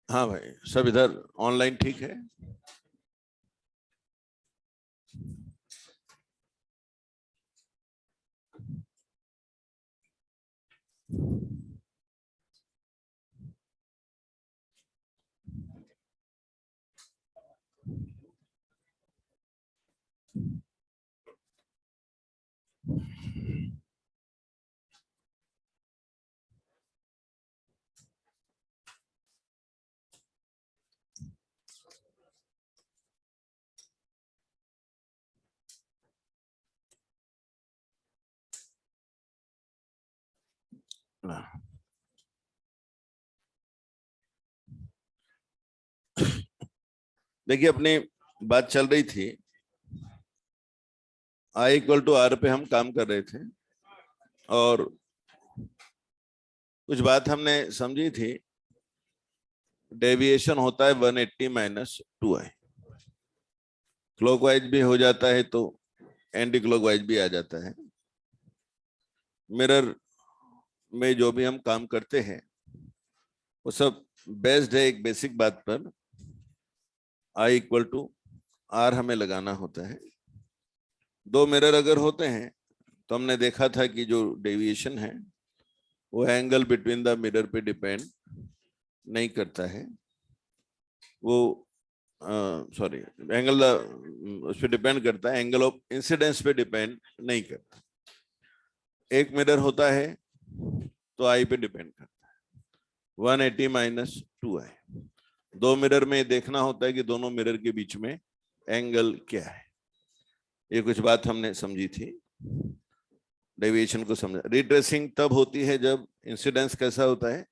हाँ भाई, सब इधर ऑनलाइन ठीक है। देखिए, अपनी बात चल रही थी, I=R पे हम काम कर रहे थे और कुछ बात हमने समझी थी। डेविएशन होता है 180 - 2i। क्लॉकवाइज भी हो जाता है तो एंटी क्लॉकवाइज भी आ जाता है। मिरर में जो भी हम काम करते हैं वो सब बेस्ड है एक बेसिक बात पर, I=R हमें लगाना होता है। दो मिरर अगर होते हैं तो हमने देखा था कि जो डेविएशन है वो एंगल बिटवीन द मिरर पे डिपेंड नहीं करता है, वो सॉरी एंगल उस पर डिपेंड करता है, एंगल ऑफ इंसिडेंस पे डिपेंड नहीं करता। एक मिरर होता है तो आई पे डिपेंड करता है, 180 - 2i। दो मिरर में देखना होता है कि दोनों मिरर के बीच में एंगल क्या है। ये कुछ बात हमने समझी थी, डेविएशन को समझा। रिट्रेसिंग तब होती है जब इंसिडेंस कैसा होता है,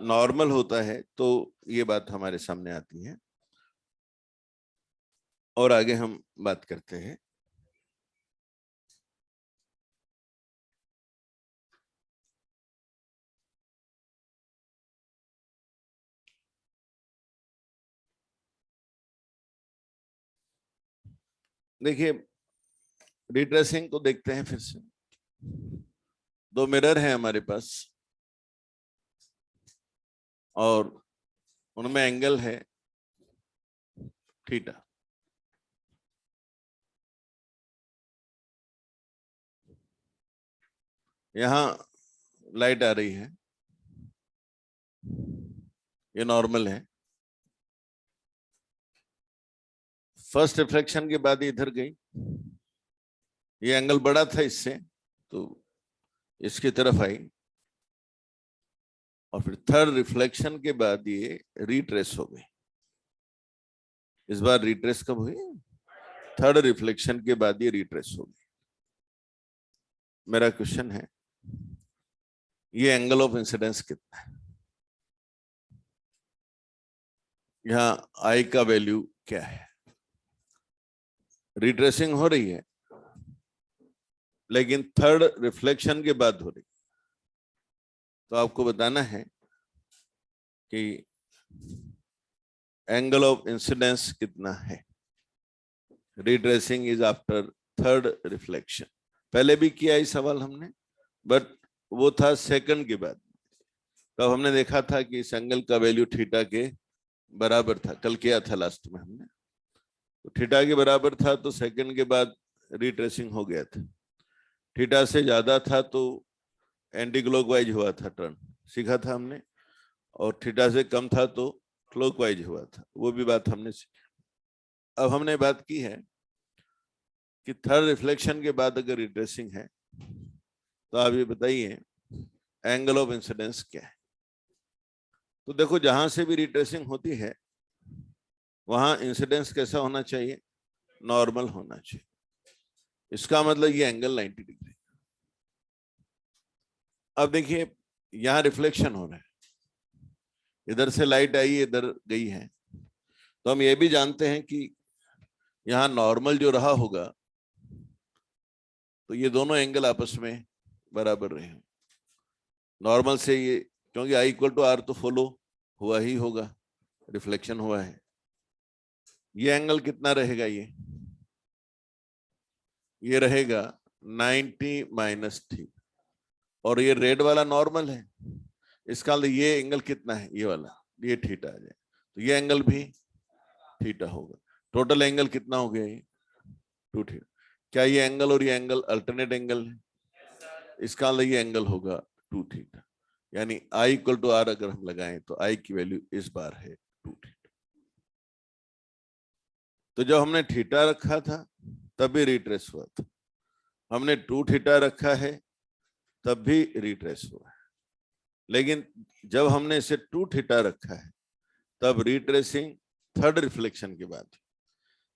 नॉर्मल होता है, तो ये बात हमारे सामने आती है। और आगे हम बात करते हैं। देखिए, रिट्रेसिंग को देखते हैं फिर से। दो मिरर हैं हमारे पास और उनमें एंगल है थीटा। यहां लाइट आ रही है, ये नॉर्मल है। फर्स्ट रिफ्लेक्शन के बाद इधर गई, ये एंगल बड़ा था इससे तो इसकी तरफ आई, और फिर थर्ड रिफ्लेक्शन के बाद ये रिट्रेस हो गई। इस बार रिट्रेस कब हुई? थर्ड रिफ्लेक्शन के बाद ये रिट्रेस हो गई। मेरा क्वेश्चन है, ये एंगल ऑफ इंसिडेंस कितना है? यहां आई का वैल्यू क्या है? रिट्रेसिंग हो रही है लेकिन थर्ड रिफ्लेक्शन के बाद हो रही, तो आपको बताना है कि एंगल ऑफ इंसिडेंस कितना है। Retracing is after third reflection. पहले भी किया ये सवाल हमने, बट वो था सेकंड के बाद। तब हमने देखा था कि इस एंगल का वैल्यू थीटा के बराबर था, कल किया था लास्ट में हमने। तो थीटा के बराबर था तो सेकंड के बाद रिट्रेसिंग हो गया था। थीटा से ज्यादा था तो एंटी क्लॉकवाइज हुआ था टर्न, सीखा था हमने। और थीटा से कम था तो क्लॉकवाइज हुआ था, वो भी बात हमने सीखी। अब हमने बात की है कि थर्ड रिफ्लेक्शन के बाद अगर रिट्रेसिंग है तो आप ये बताइए एंगल ऑफ इंसिडेंस क्या है। तो देखो, जहां से भी रिट्रेसिंग होती है वहां इंसिडेंस कैसा होना चाहिए? नॉर्मल होना चाहिए। इसका मतलब ये एंगल 90 डिग्री। अब देखिए, यहां रिफ्लेक्शन हो रहा है, इधर से लाइट आई इधर गई है, तो हम ये भी जानते हैं कि यहां नॉर्मल जो रहा होगा तो ये दोनों एंगल आपस में बराबर रहे। नॉर्मल से ये, क्योंकि I=R तो फॉलो हुआ ही होगा, रिफ्लेक्शन हुआ है। ये एंगल कितना रहेगा? ये रहेगा 90 - थीटा। और ये रेड वाला नॉर्मल है, इसका ये एंगल कितना है, ये वाला, ये थीटा आ जाए, तो ये एंगल भी थीटा होगा। टोटल एंगल कितना हो गया, ये 2 थीटा। क्या ये एंगल और ये एंगल अल्टरनेट एंगल है? इसका ये एंगल होगा 2 थीटा, यानी I इक्वल टू R अगर हम लगाएं तो I की वैल्यू इस बार है 2 थीटा। तो जब हमने थीटा रखा था तभी रिट्रेस हुआ था, हमने 2 थीटा रखा है तब भी रिट्रेस हुआ है, लेकिन जब हमने इसे 2 थीटा रखा है तब रिट्रेसिंग थर्ड रिफ्लेक्शन के बाद,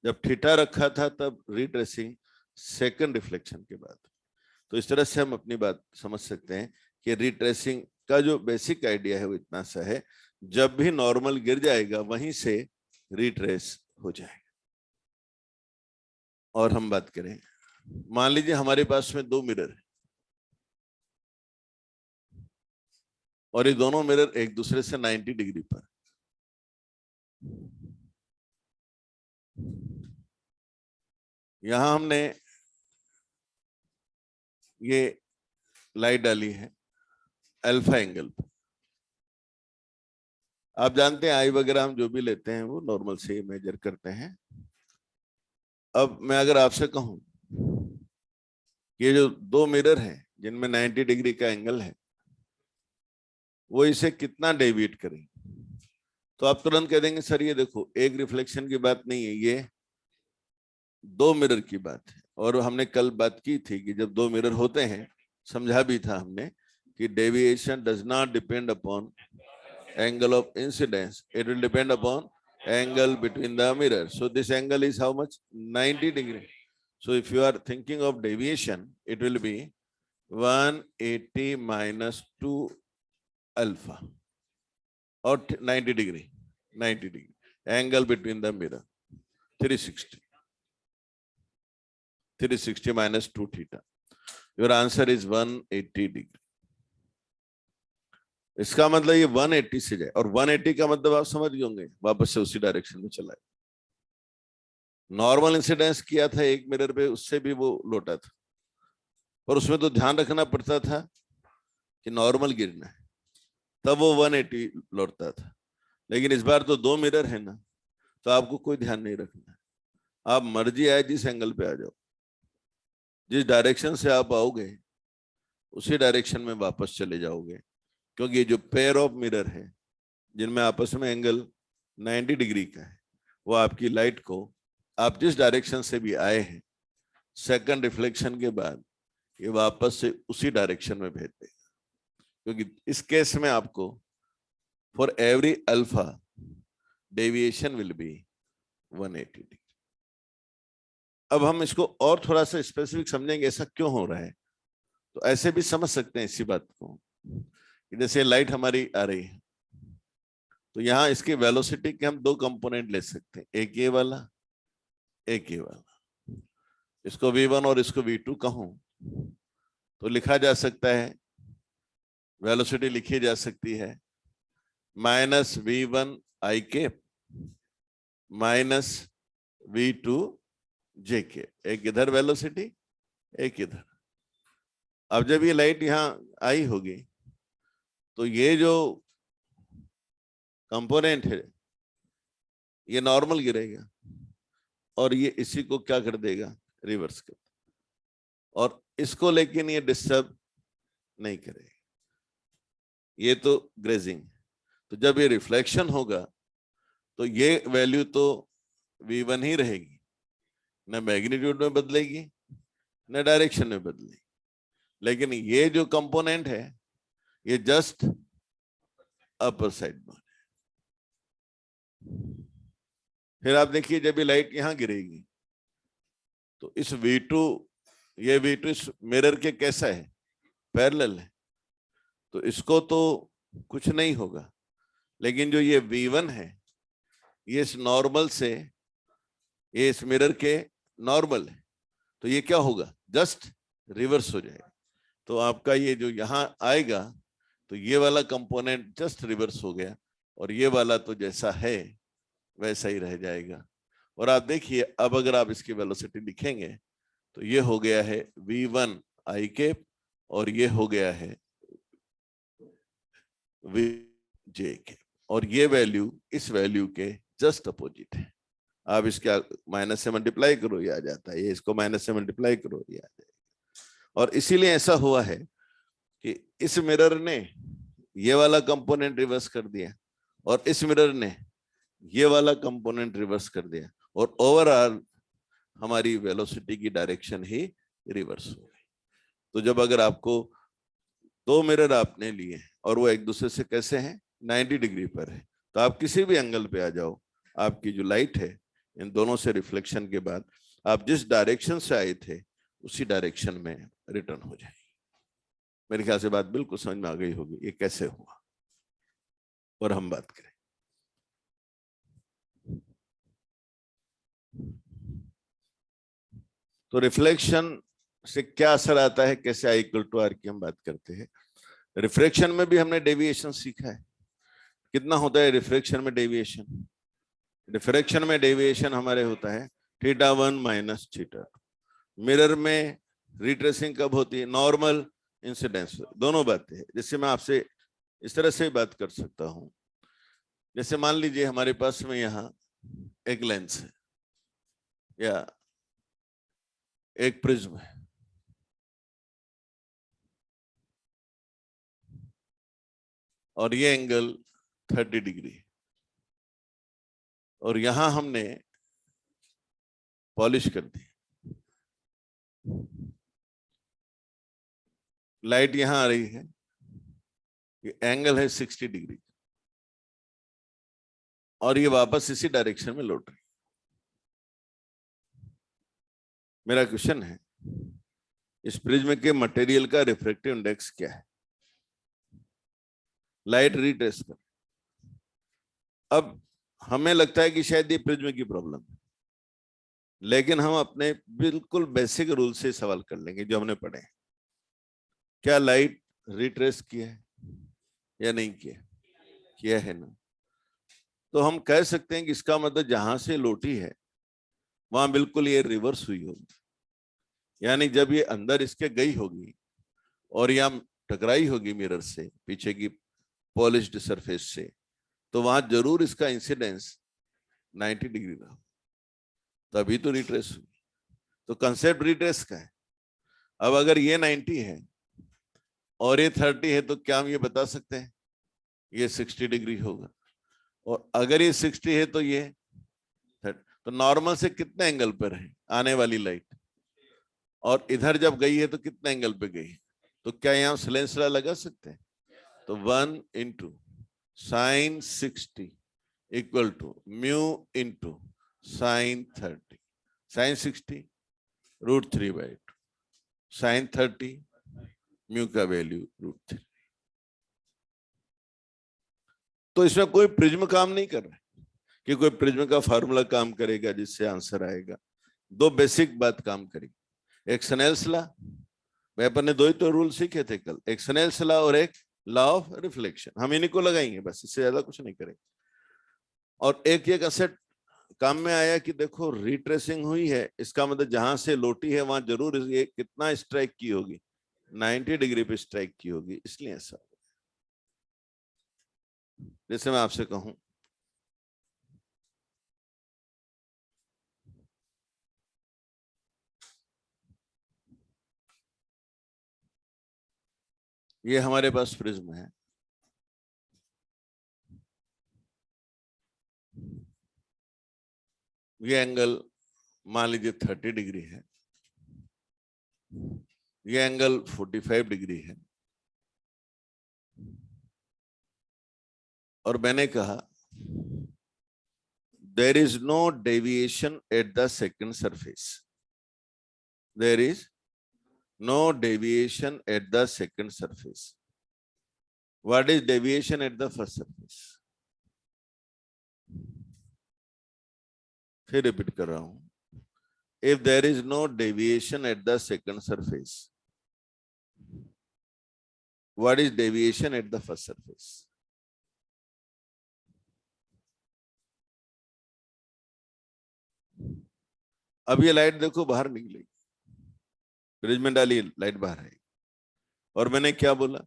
जब थीटा रखा था तब रिट्रेसिंग सेकंड रिफ्लेक्शन के बाद। तो इस तरह से हम अपनी बात समझ सकते हैं कि रिट्रेसिंग का जो बेसिक आइडिया है वो इतना सा है, जब भी नॉर्मल गिर जाएगा वहीं से रिट्रेस हो जाएगा। और हम बात करें, मान लीजिए हमारे पास में 2 मिरर है और ये दोनों मिरर एक दूसरे से 90 डिग्री पर, यहां हमने ये लाइट डाली है अल्फा एंगल पर। आप जानते हैं आई वगैरह हम जो भी लेते हैं वो नॉर्मल से मेजर करते हैं। अब मैं अगर आपसे कहूं ये जो 2 मिरर हैं जिनमें 90 डिग्री का एंगल है, वो इसे कितना डेविएट करें, तो आप तुरंत कह देंगे सर ये देखो एक रिफ्लेक्शन की बात नहीं है, ये 2 मिरर की बात है। और हमने कल बात की थी कि जब 2 मिरर होते हैं, समझा भी था हमने कि deviation does not depend upon angle of incidence, it will depend upon angle between the mirror. So this angle is how much? 90 degree. So if you are thinking of deviation, it will be 180 minus 2 alpha or 90 degree. 90 degree angle between the mirror, 360. 360 minus 2 theta. Your answer is 180 degree. इसका मतलब ये 180 से जाए, और 180 का मतलब आप समझ गए होंगे, वापस से उसी डायरेक्शन में चला है। नॉर्मल इंसिडेंस किया था एक मिरर पे, उससे भी वो लौटा था, पर उसमें तो ध्यान रखना पड़ता था कि नॉर्मल गिरना है, तब वो 180 लौटता था। लेकिन इस बार तो 2 मिरर है ना, तो आपको कोई ध्यान नहीं रखना है, आप मर्जी आए जिस एंगल पे आ जाओ, जिस डायरेक्शन से आप आओगे उसी डायरेक्शन में वापस चले जाओगे, क्योंकि ये जो पेयर ऑफ मिरर है जिनमें आपस में एंगल 90 डिग्री का है, वो आपकी लाइट को आप जिस डायरेक्शन से भी आए हैं सेकंड रिफ्लेक्शन के बाद ये वापस से उसी डायरेक्शन में भेज देगा, क्योंकि इस केस में आपको for every alpha deviation will be 180 degree. अब हम इसको और थोड़ा सा स्पेसिफिक समझेंगे ऐसा क्यों हो रहा है। तो ऐसे भी समझ सकते हैं इसी बात को, जैसे लाइट हमारी आ रही है तो यहाँ इसकी वेलोसिटी के हम 2 कंपोनेंट ले सकते हैं, एक ये वाला, एक ये वाला। इसको v1 और इसको v2 कहूं तो लिखा जा सकता है, वेलोसिटी लिखी जा सकती है minus v1 i cap minus v2 j cap, एक इधर वेलोसिटी एक इधर। अब जब ये लाइट यहाँ आई होगी तो ये जो कंपोनेंट है ये नॉर्मल गिरेगा और ये इसी को क्या कर देगा, रिवर्स कर, और इसको लेकिन ये डिस्टर्ब नहीं करेगा, ये तो ग्रेजिंग। तो जब ये रिफ्लेक्शन होगा तो ये वैल्यू तो v1 ही रहेगी, न मैग्नीट्यूड में बदलेगी न डायरेक्शन में बदलेगी, लेकिन ये जो कंपोनेंट है ये जस्ट अपर साइड में। फिर आप देखिए जब ये लाइट यहां गिरेगी तो इस v2, ये v2 इस मिरर के कैसा है, पैरेलल है, तो इसको तो कुछ नहीं होगा, लेकिन जो ये v1 है ये इस नॉर्मल से, ये इस मिरर के नॉर्मल है, तो ये क्या होगा, जस्ट रिवर्स हो जाएगा। तो आपका ये जो यहाँ आएगा तो ये वाला कंपोनेंट जस्ट रिवर्स हो गया और ये वाला तो जैसा है वैसा ही रह जाएगा। और आप देखिए अब अगर आप इसकी वेलोसिटी लिखेंगे तो ये हो गया है v1 i कैप और ये हो गया है वी जे के, और ये वैल्यू इस वैल्यू के जस्ट अपोजिट है। आप इसके माइनस से मल्टीप्लाई करो ये आ जाता है, ये इसको माइनस से मल्टीप्लाई करो ये आ जाएगा। और इसीलिए ऐसा हुआ है कि इस मिरर ने ये वाला कंपोनेंट रिवर्स कर दिया और इस मिरर ने ये वाला कंपोनेंट रिवर्स कर दिया, और ओवरऑल हमारी वेलोसिटी की डायरेक्शन ही रिवर्स हो गई। तो जब अगर आपको दो मिरर आपने लिए और वो एक दूसरे से कैसे हैं, 90 डिग्री पर है, तो आप किसी भी एंगल पे आ जाओ, आपकी जो लाइट है इन दोनों से रिफ्लेक्शन के बाद आप जिस डायरेक्शन से आए थे उसी डायरेक्शन में रिटर्न हो जाएगी। मेरे ख्याल से बात बिल्कुल समझ में आ गई होगी ये कैसे हुआ। और हम बात करें तो रिफ्लेक्शन से क्या असर आता है, कैसे आई इक्वल टू आर की हम बात करते हैं। रिफ्रैक्शन में भी हमने डेविएशन सीखा है। कितना होता है रिफ्रैक्शन में डेविएशन? रिफ्रैक्शन में डेविएशन हमारे होता है θ1 माइनस θ2। मिरर में रिट्रेसिंग कब होती है? Normal incidence. दोनों बातें हैं। जैसे मैं आपसे इस तरह से बात कर सकता हूं, जैसे मान लीजिए हमारे पास में यहाँ एक लेंस है या एक प्रिज्म है, और ये एंगल 30 डिग्री, और यहां हमने पॉलिश कर दी। लाइट यहां आ रही है, ये एंगल है 60 डिग्री, और ये वापस इसी डायरेक्शन में लौट रही। मेरा क्वेश्चन है, इस प्रिज्म के मटेरियल का रिफ्रैक्टिव इंडेक्स क्या है? लाइट रिट्रेस कर। अब हमें लगता है कि शायद ये प्रिज्म की प्रॉब्लम है, लेकिन हम अपने बिल्कुल बेसिक रूल से सवाल कर लेंगे जो हमने पढ़े हैं। क्या लाइट रिट्रेस किया है या नहीं किया? किया है ना। तो हम कह सकते हैं कि इसका मतलब जहां से लौटी है वहां बिल्कुल ये रिवर्स हुई होगी, यानी जब ये अंदर इसके गई होगी और यहाँ टकराई होगी मिरर से, पीछे की पॉलिश्ड सरफेस से, तो वहां जरूर इसका इंसिडेंस 90 डिग्री रहा, तभी तो रिट्रेस हुई। तो कंसेप्ट रिट्रेस का है। अब अगर ये 90 है और ये 30 है, तो क्या हम ये बता सकते हैं ये 60 डिग्री होगा? और अगर ये 60 है तो ये 30, तो नॉर्मल से कितने एंगल पर है आने वाली लाइट, और इधर जब गई है तो कितने एंगल पे गई है? तो क्या यहाँ स्लेंस लॉ लगा सकते हैं? तो 1 into sine 60 equal to mu into sine 30। Sine 60 √3/2, sine 30 mu का वैल्यू √3। तो इसमें कोई प्रिज्म काम नहीं कर रहा है कि कोई प्रिज्म का फार्मूला काम करेगा जिससे आंसर आएगा। दो बेसिक बात काम करेगी, एक स्नेल्स लॉ, मैं अपन ने दो ही तो रूल सीखे थे कल, एक स्नेल्स लॉ और एक लॉ ऑफ रिफ्लेक्शन। हम इन्हीं को लगाएंगे बस, इससे ज्यादा कुछ नहीं करेंगे। और एक एक असेट काम में आया कि देखो रिट्रेसिंग हुई है, इसका मतलब जहां से लौटी है वहां जरूर ये कितना स्ट्राइक की होगी, 90 डिग्री पे स्ट्राइक की होगी, इसलिए ऐसा। जैसे मैं आपसे कहूं ये हमारे पास प्रिज्म है, ये एंगल मान लीजिए 30 डिग्री है, ये एंगल 45 डिग्री है, और मैंने कहा there is no deviation at the second surface. There is no deviation at the second surface. What is deviation at the first surface? फिर रिपीट कर रहा हूं, if there is no deviation at the second surface, what is deviation at the first surface? अब ये light देखो बाहर निकलेगी, prism में डाली लाइट बाहर आएगी, और मैंने क्या बोला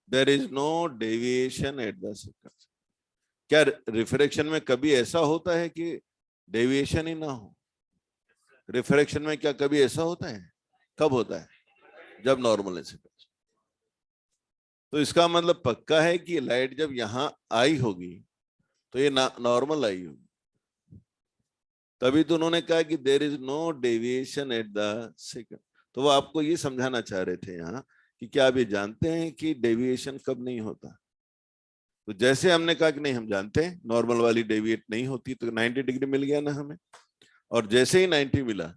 there is no deviation at the second. क्या रिफ्रैक्शन में कभी ऐसा होता है कि डेविएशन ही ना हो? रिफ्रैक्शन में क्या कभी ऐसा होता है? कब होता है? जब नॉर्मल इंसिडेंस। तो इसका मतलब पक्का है कि लाइट जब यहां आई होगी तो ये नॉर्मल आई होगी। तभी तो उन्होंने कहा कि there is no deviation at the second. तो वो आपको ये समझाना चाह रहे थे यहाँ कि क्या आप ये जानते हैं कि डेविएशन कब नहीं होता? तो जैसे हमने कहा कि नहीं हम जानते हैं नॉर्मल वाली डेविएट नहीं होती, तो 90 डिग्री मिल गया ना हमें। और जैसे ही 90 मिला,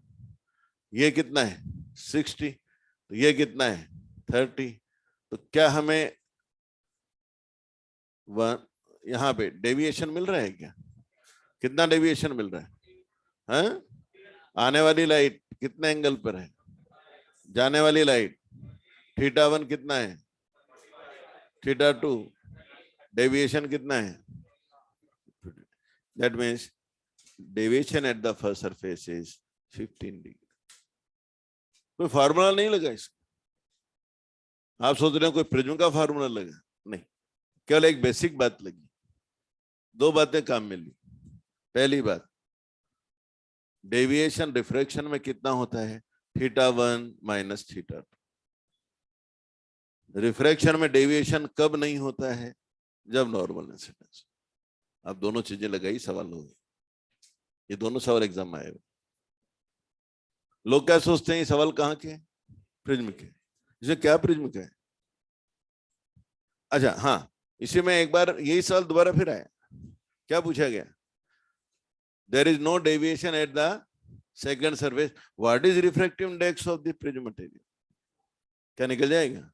ये कितना है 60, तो ये कितना है 30, तो क्या हमें यहाँ पे डेविएशन मिल रहा है क्या? कितना डेविएशन मिल रहा है? हाँ? आने वाली लाइट कितने एंगल पर है? जाने वाली लाइट θ1 कितना है? θ2 डेविएशन कितना है? That means deviation at the first surface is 15 degree. कोई फार्मूला नहीं लगा इसका। आप सोच रहे हो कोई प्रिज्म का फार्मूला लगा? नहीं, केवल एक बेसिक बात लगी। दो बातें काम में ली। पहली बात, डेविएशन रिफ्रैक्शन में कितना होता है? θ1 माइनस θ2। रिफ्रैक्शन में डेविएशन कब नहीं होता है? जब नॉर्मल इंसिडेंस। अब दोनों चीजें लगाई, सवाल हो गए। ये दोनों सवाल एग्जाम में आए हुए। लोग क्या सोचते हैं ये सवाल कहाँ के? प्रिज्म के। इसे क्या प्रिज्म का है? अच्छा हाँ, इसी में एक बार यही सवाल दोबारा फिर आया। क्या पूछा गया? There is no deviation at the second surface, what is refractive index of the prism material? क्या निकल जाएगा?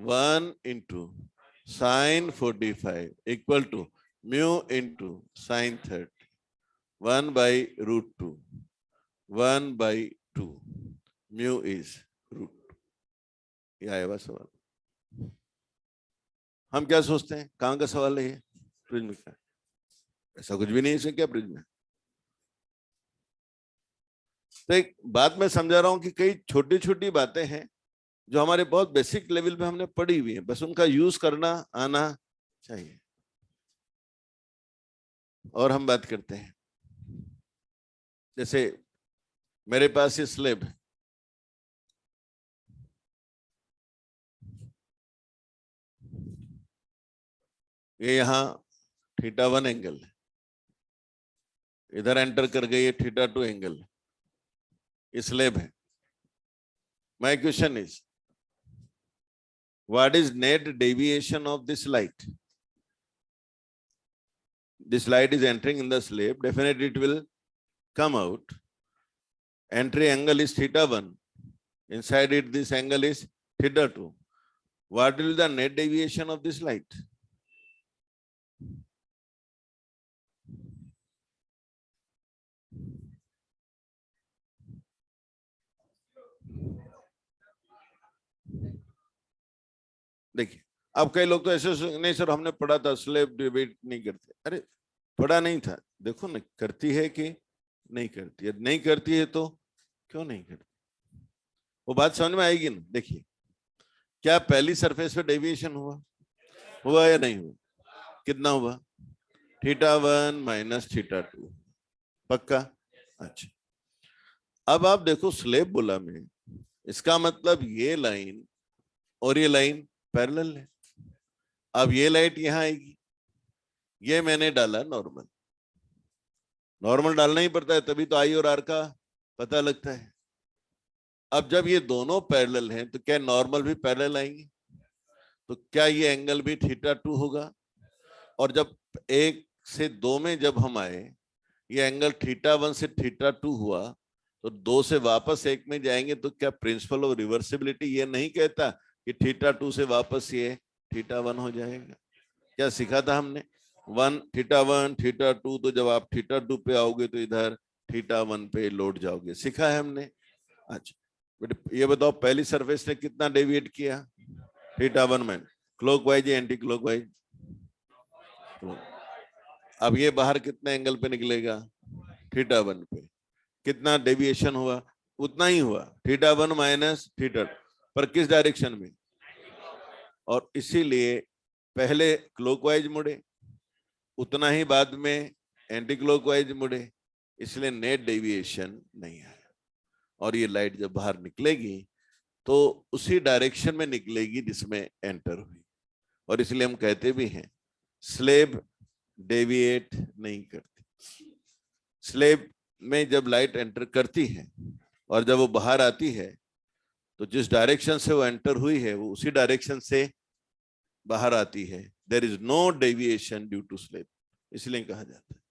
1 into sin 45 equal to mu into sin 30, 1 by root 2, 1 by 2, mu is root 2। ये आया हुआ सवाल। हम क्या सोचते हैं कहाँ का सवाल है ये? प्रिज्म का। ऐसा कुछ भी नहीं है, क्या प्रिज्म है? तो एक बात मैं समझा रहा हूं कि कई छोटी छोटी बातें हैं जो हमारे बहुत बेसिक लेवल पे हमने पढ़ी हुई है, बस उनका यूज करना आना चाहिए। और हम बात करते हैं, जैसे मेरे पास ये स्लेब है, ये यहाँ θ1 एंगल है, इधर एंटर कर गई है θ2 एंगल, ये स्लेब है। My question is what is net deviation of this light? This light is entering in the slab, definitely it will come out. Entry angle is θ1. Inside it, this angle is θ2. What will be the net deviation of this light? देखिए, अब कई लोग तो ऐसे नहीं sir हमने पढ़ा था स्लेब डिवाइड नहीं करते। अरे पढ़ा नहीं था, देखो ना करती है कि नहीं करती है। नहीं करती है तो क्यों नहीं करती, वो बात समझ में आएगी ना। देखिए, क्या पहली सरफेस पे डेविएशन हुआ या नहीं हुआ? कितना हुआ? θ1 माइनस θ2। पक्का? अच्छा, अब आप देखो स्लेब बोला में, इसका मतलब ये लाइन और ये लाइन पैरेलल है। अब ये लाइट यहां आएगी, ये मैंने डाला नॉर्मल। नॉर्मल डालना ही पड़ता है, तभी तो आई और आर का पता लगता है। अब जब ये दोनों पैरेलल हैं तो क्या नॉर्मल भी पैरेलल आएंगे? तो क्या ये एंगल भी θ2 होगा? और जब 1 से 2 में जब हम आए, ये एंगल θ1 से θ2 हुआ, तो 2 से वापस 1 में जाएंगे तो क्या प्रिंसिपल ऑफ रिवर्सिबिलिटी ये नहीं कहता कि θ2 से वापस ये θ1 हो जाएगा? क्या सीखा था हमने? θ1 θ2, तो जब आप θ2 पे आओगे तो इधर θ1 पे लौट जाओगे। सीखा है हमने। अच्छा बेटे ये बताओ, पहली सरफेस ने कितना डेविएट किया? θ1 में क्लॉकवाइज या एंटी क्लॉकवाइज? अब ये बाहर कितने एंगल पे निकलेगा? θ1 पे। कितना डेविएशन हुआ? उतना ही हुआ, θ1 माइनस θ2, पर किस डायरेक्शन में? और इसीलिए पहले क्लॉकवाइज मुड़े, उतना ही बाद में एंटी क्लॉकवाइज मुड़े, इसलिए नेट डेविएशन नहीं आया। और ये लाइट जब बाहर निकलेगी तो उसी डायरेक्शन में निकलेगी जिसमें एंटर हुई। और इसलिए हम कहते भी हैं स्लेब डेविएट नहीं करती। स्लेब में जब लाइट एंटर करती है और जब वो बाहर आती है तो जिस डायरेक्शन से वो एंटर हुई है वो उसी डायरेक्शन से बाहर आती है। There is no deviation due to slab, इसलिए कहा जाता है।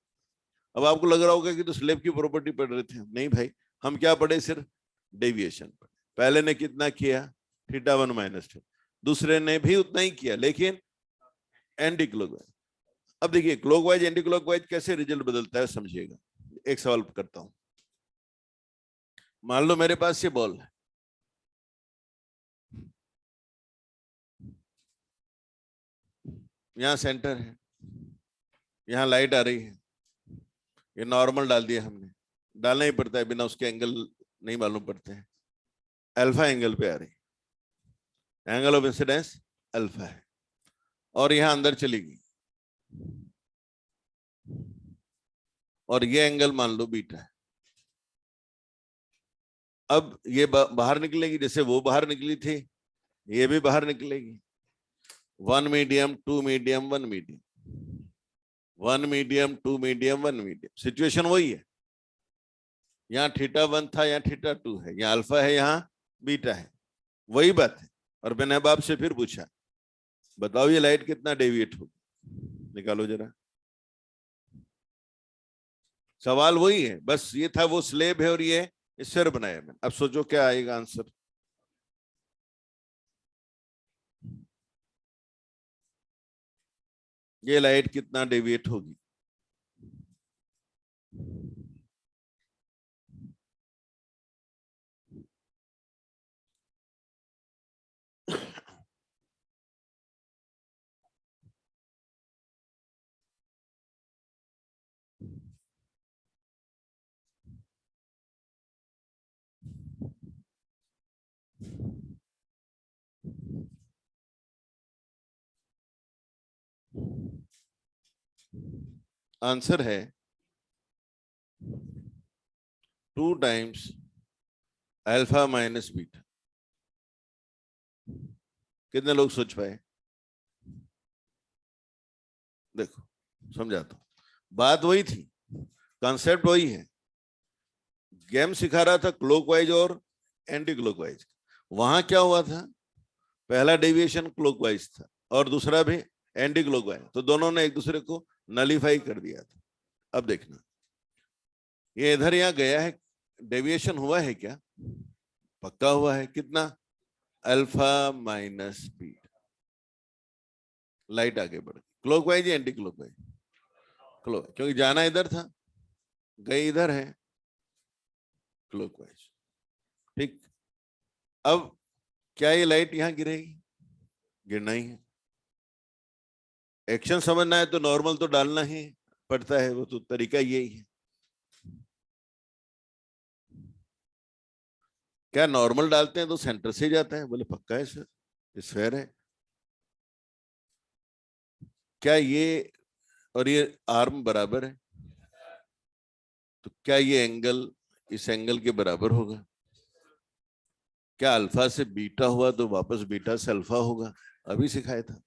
अब आपको लग रहा होगा कि तो स्लेब की प्रॉपर्टी पढ़ रहे थे। नहीं भाई, हम क्या पढ़े? सिर्फ डेविएशन पढ़े। पहले ने कितना किया? θ1 माइनस θ, दूसरे ने भी उतना ही किया लेकिन एंटी क्लॉकवाइज। अब देखिए क्लॉकवाइज एंटी क्लॉकवाइज कैसे रिजल्ट बदलता है समझिएगा। एक सवाल करता हूं, मान लो मेरे पास ये बॉल है, यहां सेंटर है, यहां लाइट आ रही है, ये नॉर्मल डाल दिया हमने, डालना ही पड़ता है, बिना उसके एंगल नहीं मालूम पड़ते हैं। अल्फा एंगल पे आ रही, एंगल ऑफ इंसिडेंस अल्फा है, और यहां अंदर चली गई और ये एंगल मान लो बीटा है। अब ये बाहर निकलेगी, जैसे वो बाहर निकली थी ये भी बाहर निकलेगी। 1 medium 2 medium 1 medium, 1 medium 2 medium 1 medium, situation वही है। यहाँ θ1 था, यहाँ θ2 है, यहाँ अल्फा है, यहाँ बीटा है, वही बात है। और मैंने अब आपसे फिर पूछा बताओ ये लाइट कितना डेविएट होगी, निकालो जरा। सवाल वही है, बस ये था वो स्लेब है और ये स्फीयर बनाया मैंने। अब सोचो क्या आएगा आंसर। ये लाइट कितना डेविएट होगी? आंसर है 2 टाइम्स अल्फा माइनस बीटा। कितने लोग सोच पाए? देखो समझाता हूं, बात वही थी, कॉन्सेप्ट वही है। गेम सिखा रहा था क्लॉकवाइज और एंटी क्लॉकवाइज। वहां क्या हुआ था, पहला डेविएशन क्लॉकवाइज था और दूसरा भी एंटी क्लॉकवाइज, तो दोनों ने एक दूसरे को नलीफाई कर दिया था। अब देखना, ये इधर यहां गया है, डेविएशन हुआ है क्या? पक्का हुआ है। कितना? Alpha minus beta. लाइट आगे बढ़ गई, क्लॉकवाइज या एंटी क्लॉकवाइज? क्योंकि जाना इधर था, गई इधर है, क्लॉकवाइज। ठीक, अब क्या ये लाइट यहां गिरेगी? गिरना ही है। एक्शन समझना है तो नॉर्मल तो डालना ही पड़ता है, वो तो तरीका यही है। क्या नॉर्मल डालते हैं तो सेंटर से जाता है? बोले पक्का है सर, स्फीयर है। क्या ये और ये आर्म बराबर है? तो क्या ये एंगल इस एंगल के बराबर होगा? क्या अल्फा से बीटा हुआ तो वापस बीटा से अल्फा होगा? अभी सिखाया था।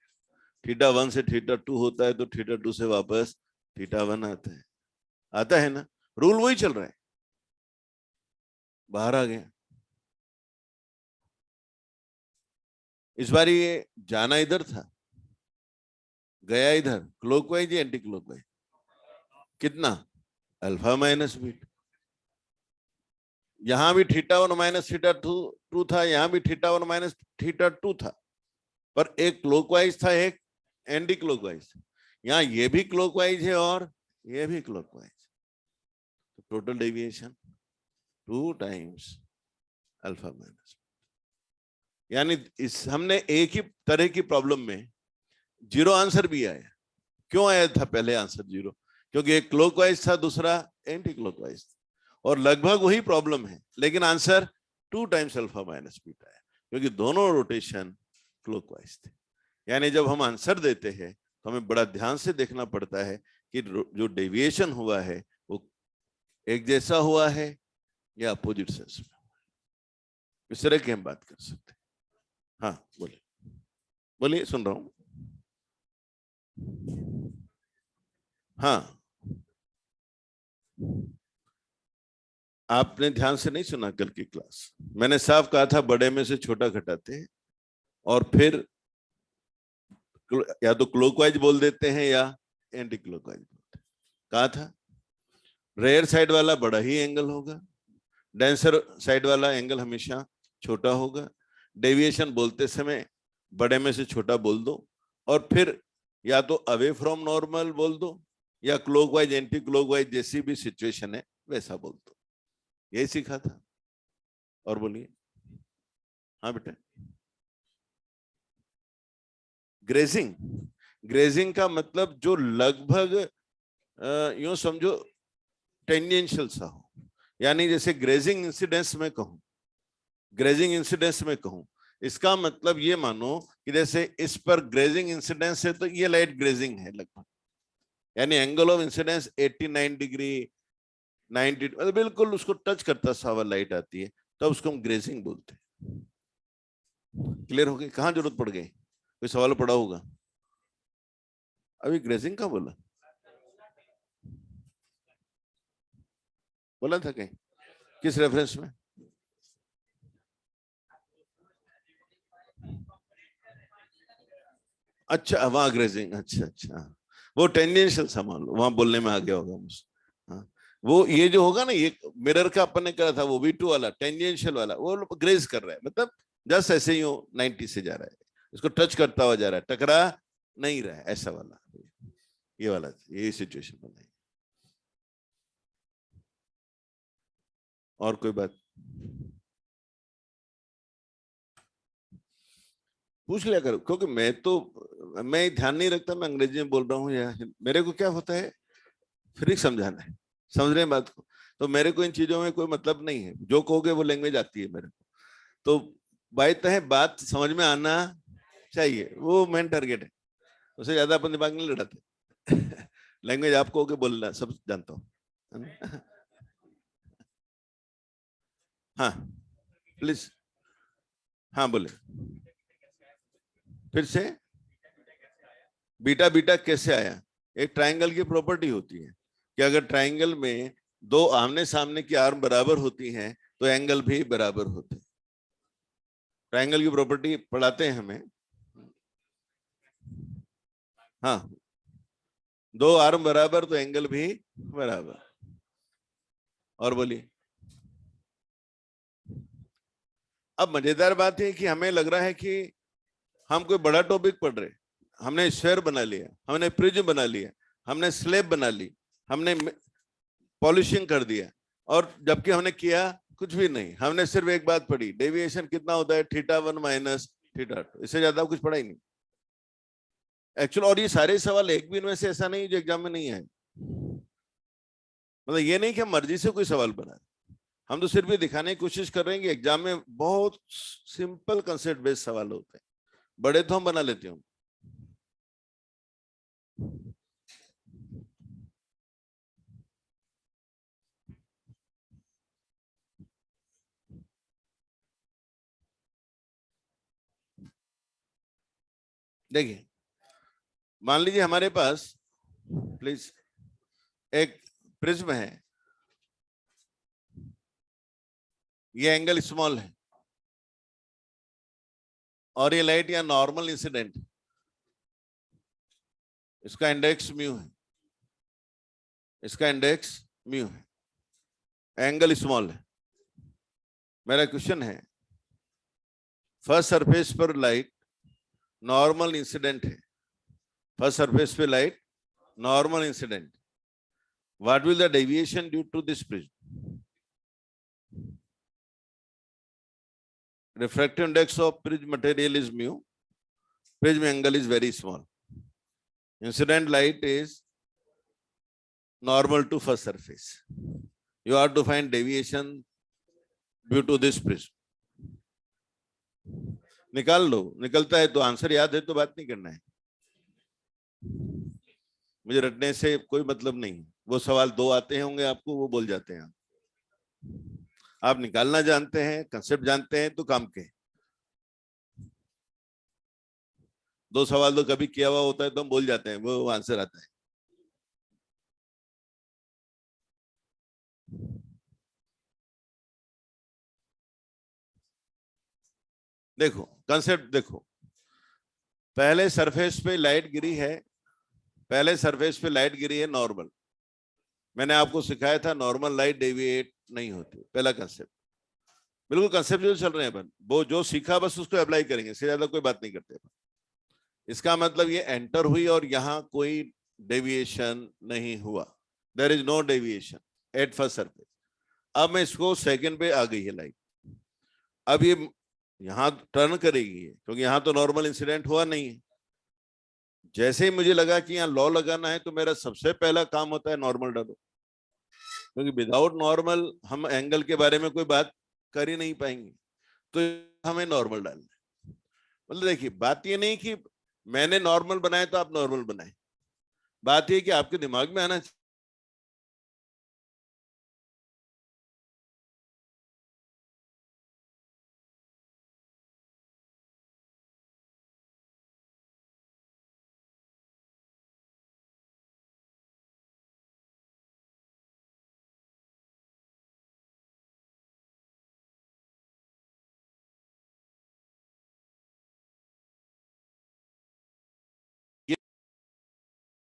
θ1 से θ2 होता है तो θ2 से वापस θ1 आता है। आता है ना, रूल वही चल रहा है। बाहर आ गया, इस बार ये जाना इधर था, गया इधर, क्लॉकवाइज या एंटी क्लॉकवाइज? कितना? Alpha minus beta. यहां भी θ1 माइनस θ2 था, यहां भी θ1 माइनस θ2 था, पर एक क्लॉकवाइज था एक एंटी क्लॉकवाइज। यहाँ ये भी क्लॉकवाइज है और ये भी clockwise, total deviation 2 times alpha minus. यानी इस हमने एक ही तरह की प्रॉब्लम में जीरो आंसर भी आया। क्यों आया था पहले आंसर जीरो? क्योंकि एक क्लॉकवाइज था, दूसरा एंटी क्लॉकवाइज था, और लगभग वही प्रॉब्लम है, लेकिन answer 2 times alpha minus beta है, क्योंकि दोनों रोटेशन क्लॉकवाइज थे। यानी जब हम आंसर देते हैं तो हमें बड़ा ध्यान से देखना पड़ता है कि जो डेविएशन हुआ है वो एक जैसा हुआ है या अपोजिट सेंस में। इस तरह की हम बात कर सकते हैं। हाँ बोलिए, बोलिए, सुन रहा हूं। हाँ, आपने ध्यान से नहीं सुना कल की क्लास। मैंने साफ कहा था बड़े में से छोटा घटाते हैं और फिर या तो क्लॉकवाइज बोल देते हैं या एंटी क्लॉकवाइज बोलते हैं। कहा था रेयर साइड वाला बड़ा ही एंगल होगा, डेंसर साइड वाला एंगल हमेशा छोटा होगा। डेविएशन बोलते समय बड़े में से छोटा बोल दो और फिर या तो अवे फ्रॉम नॉर्मल बोल दो या क्लॉकवाइज एंटी क्लॉकवाइज जैसी भी सिचुएशन है वैसा बोल दो। यही सीखा था। और बोलिए। हाँ बेटा। ग्रेजिंग, ग्रेजिंग का मतलब जो लगभग यूं समझो टेंजेंशियल सा हो। यानी जैसे ग्रेजिंग इंसिडेंस में कहूं, ग्रेजिंग इंसिडेंस में कहूं, इसका मतलब ये मानो कि जैसे इस पर ग्रेजिंग इंसिडेंस है तो ये लाइट ग्रेजिंग है लगभग, यानी एंगल ऑफ इंसिडेंस 89 डिग्री 90 मतलब बिल्कुल उसको टच करता सावा लाइट आती है, तब उसको हम ग्रेजिंग बोलते हैं। क्लियर हो गई? कहाँ जरूरत पड़ गई? कोई सवाल पड़ा होगा? अभी ग्रेजिंग का बोला बोला था कहीं, किस रेफरेंस में? अच्छा वहां ग्रेजिंग, अच्छा अच्छा, वो टेंजेंशियल सामान लो, वहां बोलने में आ गया होगा मुझे। हाँ, वो ये जो होगा ना, ये मिरर का अपन ने करा था वो V2 वाला टेंजेंशियल वाला, वो ग्रेज कर रहा है, मतलब जस्ट ऐसे ही हो 90 से जा रहा है, इसको टच करता हुआ जा रहा है, टकरा नहीं रहा है, ऐसा वाला, ये वाला, ये सिचुएशन बनाई। और कोई बात पूछ लिया करो, क्योंकि मैं ध्यान नहीं रखता मैं अंग्रेजी में बोल रहा हूँ या मेरे को क्या होता है फ्री समझाना है, समझ रहे हैं बात को। तो मेरे को इन चीजों में कोई मतलब नहीं है, जो कहोगे वो लैंग्वेज आती है मेरे को। तो बात है, बात समझ में आना चाहिए, वो मेन टारगेट है, उससे ज्यादा अपन दिमाग नहीं लड़ाते। लैंग्वेज आप कहोगे बोलना सब जानता हूँ। हाँ प्लीज। हाँ बोले फिर से। बीटा बीटा कैसे आया? एक ट्रायंगल की प्रॉपर्टी होती है कि अगर ट्रायंगल में दो आमने सामने की आर्म बराबर होती हैं तो एंगल भी बराबर होते हैं। ट्रायंगल की प्रॉपर्टी पढ़ाते हैं हमें। हाँ, दो आर्म बराबर तो एंगल भी बराबर। और बोलिए। अब मजेदार बात है कि हमें लग रहा है कि हम कोई बड़ा टॉपिक पढ़ रहे, हमने स्फीयर बना लिया, हमने प्रिज्म बना लिया, हमने स्लेब बना ली, हमने पॉलिशिंग कर दिया, और जबकि हमने किया कुछ भी नहीं। हमने सिर्फ एक बात पढ़ी, डेविएशन कितना होता है θ1 माइनस θ2, इससे ज्यादा कुछ पढ़ा ही नहीं एक्चुअल। और ये सारे सवाल एक भी इनमें से ऐसा नहीं जो एग्जाम में नहीं है, मतलब ये नहीं कि हम मर्जी से कोई सवाल बना, हम तो सिर्फ ये दिखाने की कोशिश कर रहे हैं कि एग्जाम में बहुत सिंपल कंसेप्ट बेस्ड सवाल होते हैं, बड़े तो हम बना लेते हूँ। देखिए, मान लीजिए हमारे पास प्लीज एक प्रिज्म है, ये एंगल स्मॉल है और ये लाइट या नॉर्मल इंसिडेंट, इसका इंडेक्स म्यू है, इसका इंडेक्स म्यू है, एंगल स्मॉल है। मेरा क्वेश्चन है, फर्स्ट सरफेस पर लाइट नॉर्मल इंसिडेंट है, फर्स्ट सरफेस पे light normal incident, what will the deviation due to this prism? Refractive index of prism material is mu, prism angle is very small, incident light is normal to first surface, you have to find deviation due to this prism. निकाल लो, निकलता है तो answer याद है तो बात नहीं करना है, मुझे रटने से कोई मतलब नहीं। वो सवाल 2 आते होंगे आपको, वो बोल जाते हैं आप निकालना जानते हैं, कंसेप्ट जानते हैं तो काम के। 2 सवाल तो कभी किया हुआ होता है तो हम बोल जाते हैं, वो आंसर आता है। देखो कंसेप्ट देखो, पहले सरफेस पे लाइट गिरी है, पहले सरफेस पे लाइट गिरी है नॉर्मल, मैंने आपको सिखाया था नॉर्मल लाइट डेविएट नहीं होती, पहला कंसेप्ट। बिल्कुल कंसेप्ट जो चल रहे हैं अपन, वो जो सीखा बस उसको अप्लाई करेंगे, इससे ज्यादा कोई बात नहीं करते अपन। इसका मतलब ये एंटर हुई और यहाँ कोई डेविएशन नहीं हुआ, there is no deviation at first surface. अब मैं इसको सेकंड पे आ गई है लाइट, अब ये यहाँ टर्न करेगी क्योंकि यहाँ तो नॉर्मल इंसिडेंट हुआ नहीं है। जैसे ही मुझे लगा कि यहाँ लॉ लगाना है तो मेरा सबसे पहला काम होता है नॉर्मल डालो, क्योंकि विदाउट नॉर्मल हम एंगल के बारे में कोई बात कर ही नहीं पाएंगे, तो हमें नॉर्मल डालना है। मतलब देखिए बात ये नहीं कि मैंने नॉर्मल बनाया तो आप नॉर्मल बनाए, बात ये कि आपके दिमाग में आना चाहिए।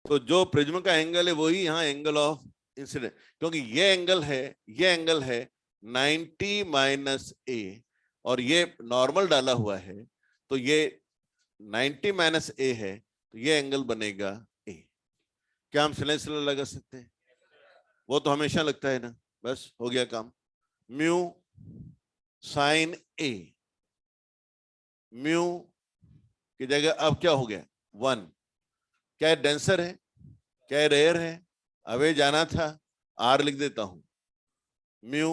तो जो प्रिज्म का एंगल है वही यहाँ एंगल ऑफ इंसिडेंट, क्योंकि ये एंगल है 90 माइनस ए, और ये नॉर्मल डाला हुआ है तो ये 90 माइनस ए है, तो ये एंगल बनेगा ए। क्या हम सिले लगा सकते हैं? वो तो हमेशा लगता है ना, बस हो गया काम। म्यू साइन ए, म्यू की जगह अब क्या हो गया 1। क्या डेंसर है, क्या रेयर है, अवे जाना था, आर लिख देता हूं, म्यू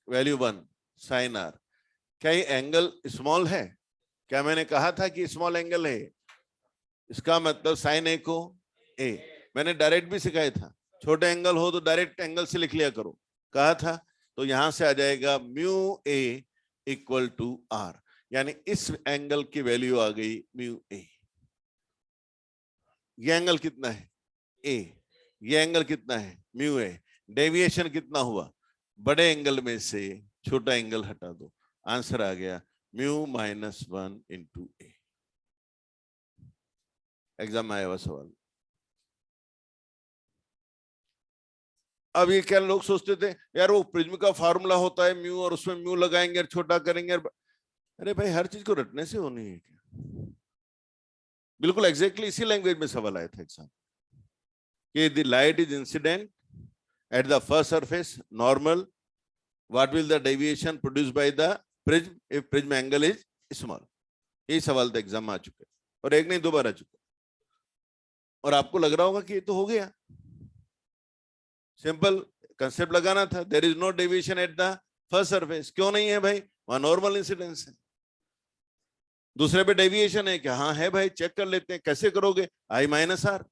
वैल्यू 1 साइन आर। क्या ये एंगल स्मॉल है? क्या मैंने कहा था कि स्मॉल एंगल है? इसका मतलब साइन ए को ए, मैंने डायरेक्ट भी सिखाया था, छोटे एंगल हो तो डायरेक्ट एंगल से लिख लिया करो, कहा था। तो यहां से आ जाएगा mu A equal to R, यानी इस एंगल की वैल्यू आ गई म्यू ए। ये एंगल कितना है ए, ये एंगल कितना है म्यू ए, डेविएशन कितना हुआ, बड़े एंगल में से छोटा एंगल हटा दो, आंसर आ गया म्यू -1 इंटू ए। एग्जाम में आया हुआ सवाल। अब ये क्या लोग सोचते थे यार वो प्रिज्म का फार्मूला होता है म्यू और उसमें म्यू लगाएंगे और छोटा करेंगे, अरे भाई हर चीज को रटने से होनी है क्या? बिल्कुल एग्जैक्टली इसी लैंग्वेज में सवाल आया था एग्जाम कि the light is incident at the first surface normal, what will the deviation produce by the prism if prism angle is small. यही सवाल तो एग्जाम में आ चुके और एक नहीं 2 बार आ चुके, और आपको लग रहा होगा कि ये तो हो गया, सिंपल कंसेप्ट लगाना था, there is no deviation at the first surface. क्यों नहीं है भाई? वहां नॉर्मल इंसिडेंस है। दूसरे पे डेविएशन है क्या? हाँ है भाई, चेक कर लेते हैं। कैसे करोगे? आई माइनस आर,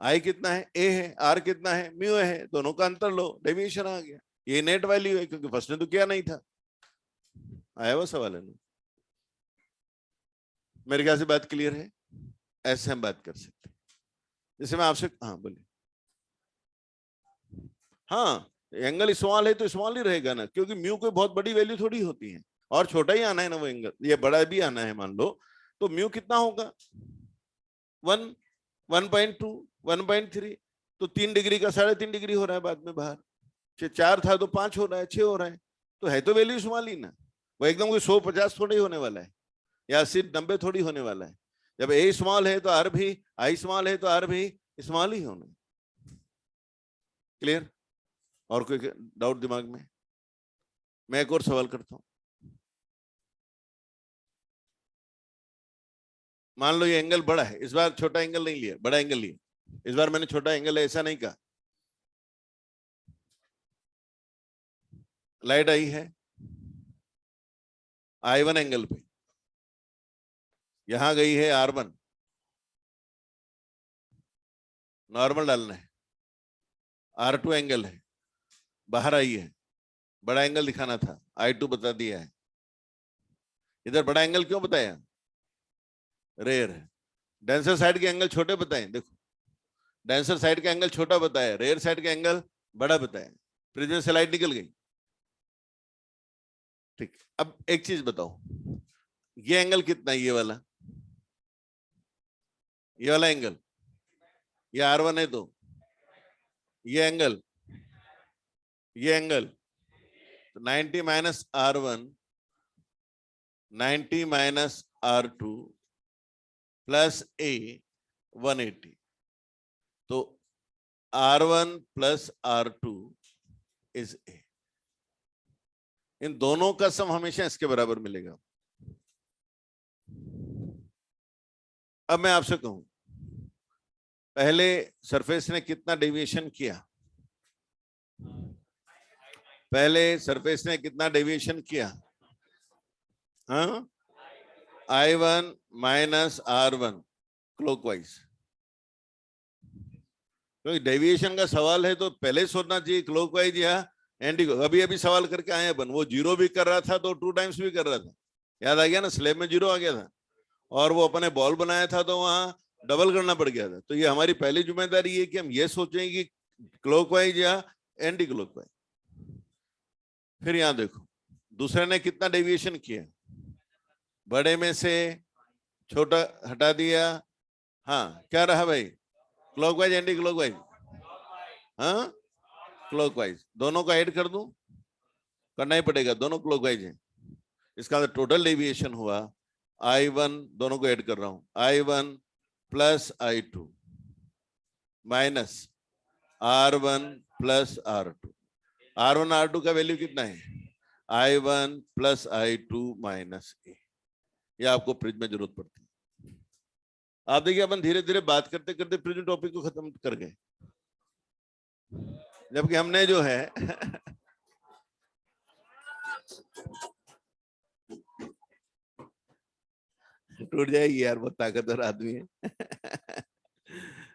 आई कितना है ए है, आर कितना है म्यू है, दोनों का अंतर लो, डेविएशन आ गया। ये नेट वैल्यू है क्योंकि फर्स्ट ने तो किया नहीं था। आया वो सवाल है ना? मेरे ख्याल से बात क्लियर है, ऐसे हम बात कर सकते हैं। जैसे मैं आपसे, हाँ बोलिए। हाँ एंगल स्मॉल है तो स्मॉल ही रहेगा ना, क्योंकि म्यू कोई बहुत बड़ी वैल्यू थोड़ी होती है, और छोटा ही आना है ना वो एंगल, ये बड़ा भी आना है मान लो, तो म्यू कितना होगा 1, 1.2, 1.3, तो 3 डिग्री का 3.5 डिग्री हो रहा है बाद में बाहर, 4 था तो 5 हो रहा है, 6 हो रहा है, तो है तो वैल्यू स्मॉल ही ना। वो एकदम कोई 150 थोड़ी होने वाला है, या 80-90 थोड़ी होने वाला है। जब ए स्मॉल है तो आर भी, आई स्मॉल है तो आर भी स्मॉल ही होना। क्लियर? और कोई डाउट दिमाग में? मैं एक और सवाल करता हूं। मान लो ये एंगल बड़ा है, इस बार छोटा एंगल नहीं लिया, बड़ा एंगल लिया, इस बार मैंने छोटा एंगल है ऐसा नहीं कहा। लाइट आई है I1 एंगल पे, यहां गई है R1, नॉर्मल डालना है, R2 एंगल है, बाहर आई है, बड़ा एंगल दिखाना था, I2 बता दिया है। इधर बड़ा एंगल क्यों बताया? रेयर है। डेंसर साइड के एंगल छोटे बताए, देखो डेंसर साइड का एंगल छोटा बताया, रेयर साइड का एंगल बड़ा बताया, प्रिज्म से लाइट निकल गई। ठीक, अब एक चीज बताओ, ये एंगल कितना है? ये वाला एंगल, ये R1 है, तो ये एंगल, ये एंगल तो 90 minus R1, 90 minus R2 plus A 180, तो R1 plus R2 is A। इन दोनों का सम हमेशा इसके बराबर मिलेगा। अब मैं आपसे कहूं, पहले सरफेस ने कितना डेविएशन किया? पहले सरफेस ने कितना डेविएशन किया? हाँ, I1 माइनस R1 क्लॉकवाइज। तो डेविएशन का सवाल है तो पहले सोचना चाहिए क्लॉकवाइज या एंटी। अभी अभी सवाल करके आए अपन, वो 0 भी कर रहा था तो 2 टाइम्स भी कर रहा था, याद आ गया ना, स्लैब में 0 आ गया था, और वो अपने बॉल बनाया था तो वहां डबल करना पड़ गया था। तो ये हमारी पहली जिम्मेदारी है कि हम ये सोचें कि क्लॉकवाइज या एंटी क्लॉकवाइज। फिर यहां देखो, दूसरे ने कितना डेविएशन किया? बड़े में से छोटा हटा दिया। हाँ, क्या रहा भाई? Clockwise anti clockwise? हाँ, क्लॉकवाइज। दोनों का ऐड कर दूं? करना ही पड़ेगा, दोनों क्लॉकवाइज है। इसका टोटल डेविएशन हुआ I1, दोनों को ऐड कर रहा हूं, I1 plus I2 minus R1 plus R2। R1 R2 का वैल्यू कितना है? I1 plus I2 minus A। ये आपको प्रिज्म में जरूरत पड़ती है। आप देखिए, अपन धीरे धीरे बात करते करते प्रिज्म टॉपिक को खत्म कर गए, जबकि हमने जो है टूट जाएगी यार, बहुत ताकतवर आदमी है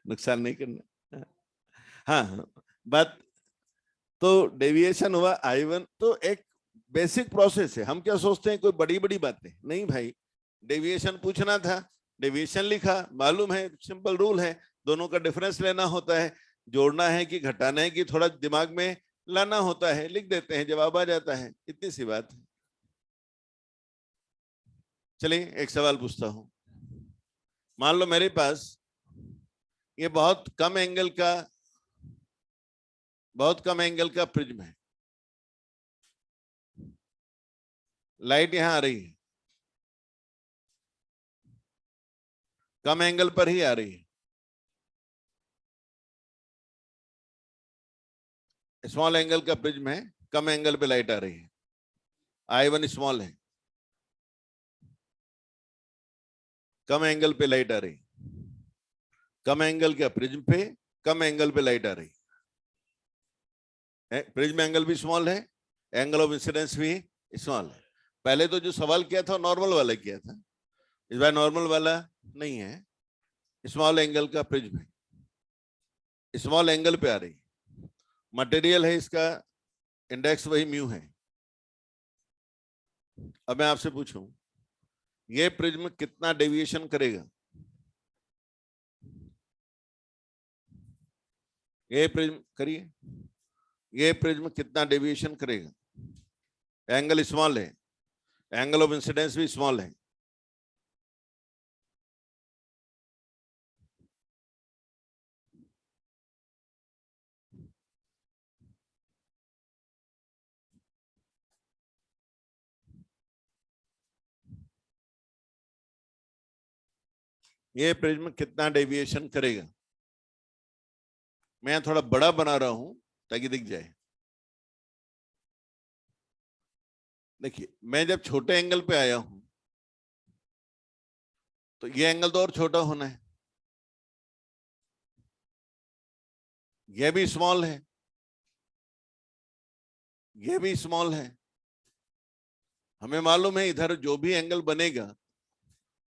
नुकसान नहीं करना। हाँ, बात तो डेविएशन हुआ I1, तो एक बेसिक प्रोसेस है। हम क्या सोचते हैं कोई बड़ी बड़ी बातें नहीं भाई, डेविएशन पूछना था, डेविएशन लिखा, मालूम है, सिंपल रूल है, दोनों का डिफरेंस लेना होता है, जोड़ना है कि घटाना है कि थोड़ा दिमाग में लाना होता है, लिख देते हैं, जवाब आ जाता है, इतनी सी बात है। चलिए एक सवाल पूछता हूं, मान लो मेरे पास ये बहुत कम एंगल का प्रिज्म है, लाइट यहां आ रही है, कम एंगल पर ही आ रही है, स्मॉल एंगल का प्रिज्म है, कम एंगल पे लाइट आ रही है, I1 स्मॉल है, कम एंगल पे लाइट आ रही, कम एंगल का प्रिज्म पे कम एंगल पे लाइट आ रही है, प्रिज्म एंगल भी स्मॉल है, एंगल ऑफ इंसिडेंस भी स्मॉल है। पहले तो जो सवाल किया था नॉर्मल वाला किया था, इस बार नॉर्मल वाला नहीं है, स्मॉल एंगल का प्रिज्म है, स्मॉल एंगल पे आ रही, मटेरियल है, इसका इंडेक्स वही म्यू है। अब मैं आपसे पूछूं, ये प्रिज्म कितना डेविएशन करेगा? ये प्रिज्म करिए, ये प्रिज्म कितना डेविएशन करेगा? एंगल स्मॉल है, एंगल ऑफ इंसिडेंस भी स्मॉल है, ये प्रिज्म कितना डेविएशन करेगा? मैं थोड़ा बड़ा बना रहा हूं ताकि दिख जाए। देखिए, मैं जब छोटे एंगल पे आया हूं तो ये एंगल तो और छोटा होना है, ये भी स्मॉल है, ये भी स्मॉल है। हमें मालूम है इधर जो भी एंगल बनेगा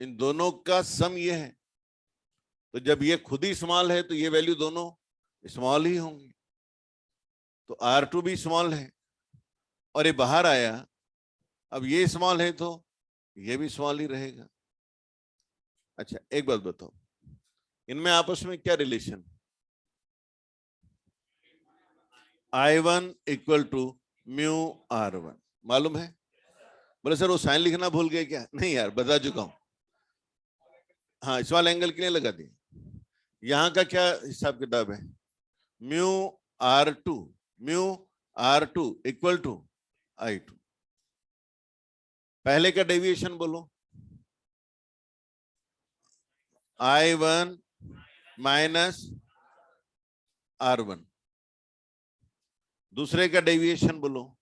इन दोनों का सम ये है, तो जब ये खुद ही स्मॉल है तो ये वैल्यू दोनों स्मॉल ही होंगी। तो R2 भी स्मॉल है और ये बाहर आया, अब ये स्मॉल है तो ये भी स्मॉल ही रहेगा। अच्छा एक बात बताओ, इनमें आपस में क्या relation? I1 equal to mu R1 मालूम है? बोले सर वो साइन लिखना भूल गए क्या? नहीं यार, बता चुका हूं। हाँ, स्मॉल एंगल के लिए लगा दिए। यहां का क्या हिसाब किताब है? Mu R2 equal to I2। पहले का डेविएशन बोलो, I1 माइनस R1। दूसरे का डेविएशन बोलो,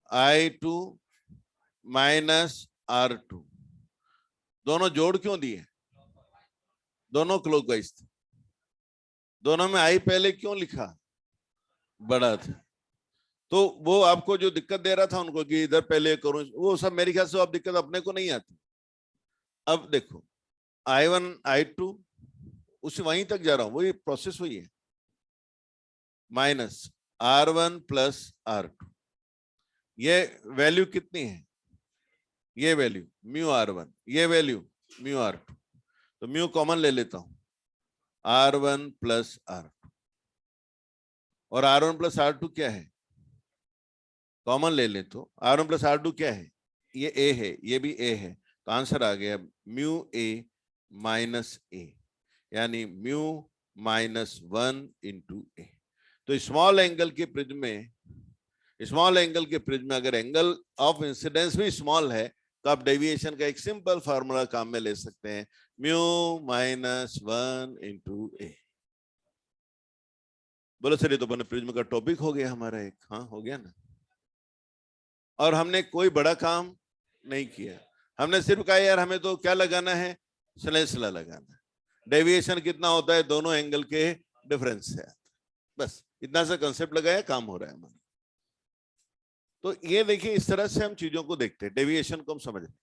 I2 माइनस R2। दोनों जोड़ क्यों दिए? दोनों क्लॉकवाइज थे। दोनों में I पहले क्यों लिखा? बड़ा था। तो वो आपको जो दिक्कत दे रहा था उनको कि इधर पहले करूं, वो सब मेरे ख्याल से आप दिक्कत अपने को नहीं आती। अब देखो I1 I2 उसी वहीं तक जा रहा हूं, वही प्रोसेस वही है, माइनस R1 प्लस R2। ये वैल्यू कितनी है? ये वैल्यू म्यू R1, ये वैल्यू म्यू R2। तो म्यू कॉमन ले लेता हूं, R1 प्लस R2। और R1 प्लस R2 क्या है? कॉमन ले ले तो R1 प्लस R2 क्या है? ये A है, ये भी A है, तो आंसर आ गया म्यू A माइनस A, यानी म्यू माइनस 1 इंटू A। तो स्मॉल एंगल के प्रिज्म में, स्मॉल एंगल के प्रिज्म में अगर एंगल ऑफ इंसिडेंस भी स्मॉल है तो आप डेविएशन का एक सिंपल फार्मूला काम में ले सकते हैं, म्यू माइनस 1 इंटू A। बोलो सर ये तो अपने प्रिज्म का टॉपिक हो गया हमारा एक। हाँ हो गया ना, और हमने कोई बड़ा काम नहीं किया, हमने सिर्फ कहा यार हमें तो क्या लगाना है, स्लेंसला लगाना है, डेविएशन कितना होता है दोनों एंगल के डिफरेंस से, बस इतना सा कंसेप्ट लगाया, काम हो रहा है हमारा। तो ये देखिए इस तरह से हम चीजों को देखते हैं, डेविएशन को हम समझ रहे।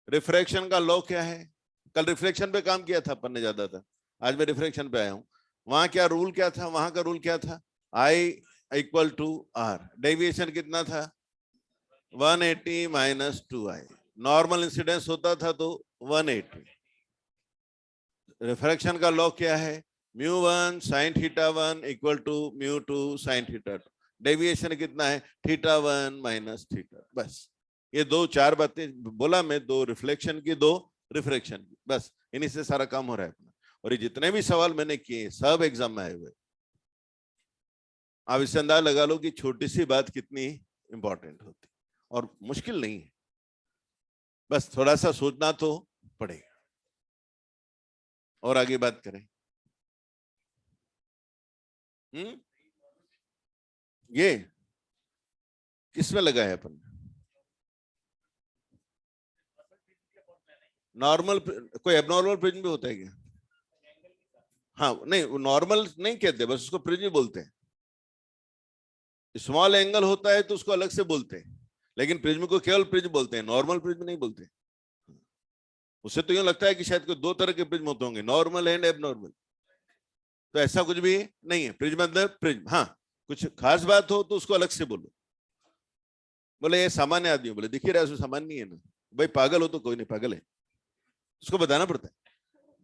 रिफ्रैक्शन का लॉ क्या है? कल रिफ्लेक्शन पे काम किया था अपन ने ज्यादातर, आज मैं रिफ्रैक्शन पे आया हूं। वहां क्या रूल क्या था? वहां का रूल क्या था? I equal to R। Deviation कितना था? 180 माइनस 2I। नॉर्मल इंसिडेंस होता था तो 180। रिफ्रैक्शन का लॉ क्या है? μ1 sin θ1 equal to μ2 sin θ2। Deviation कितना है? θ1 माइनस θ। बस ये दो चार बातें बोला मैं, दो रिफ्लेक्शन की, दो रिफ्रैक्शन की, बस इन्हीं से सारा काम हो रहा है अपना। और ये जितने भी सवाल मैंने किए सब एग्जाम में आए हुए। आप इससे अंदाजा लगा लो कि छोटी सी बात कितनी इंपॉर्टेंट होती और मुश्किल नहीं है, बस थोड़ा सा सोचना तो पड़ेगा। और आगे बात करें। ये किसमें लगा है अपन? नॉर्मल, कोई एबनॉर्मल प्रिज्म भी होता है क्या? हाँ नहीं, नॉर्मल नहीं कहते, बस उसको प्रिज्म बोलते हैं। स्मॉल एंगल होता है तो उसको अलग से बोलते हैं, लेकिन प्रिज्म को केवल प्रिज्म बोलते हैं, नॉर्मल प्रिज्म नहीं बोलते। उससे तो यूं लगता है कि शायद कोई दो तरह के प्रिज्म होते होंगे, नॉर्मल एंड एबनॉर्मल। तो ऐसा कुछ भी नहीं है, प्रिज्म मतलब प्रिज्म। हाँ कुछ खास बात हो तो उसको अलग से बोलो। बोले ये सामान्य आदमी, बोले दिख ही रहा है उसमें सामान्य नहीं है ना। भाई पागल हो तो कोई नहीं, पागल है उसको बताना पड़ता है,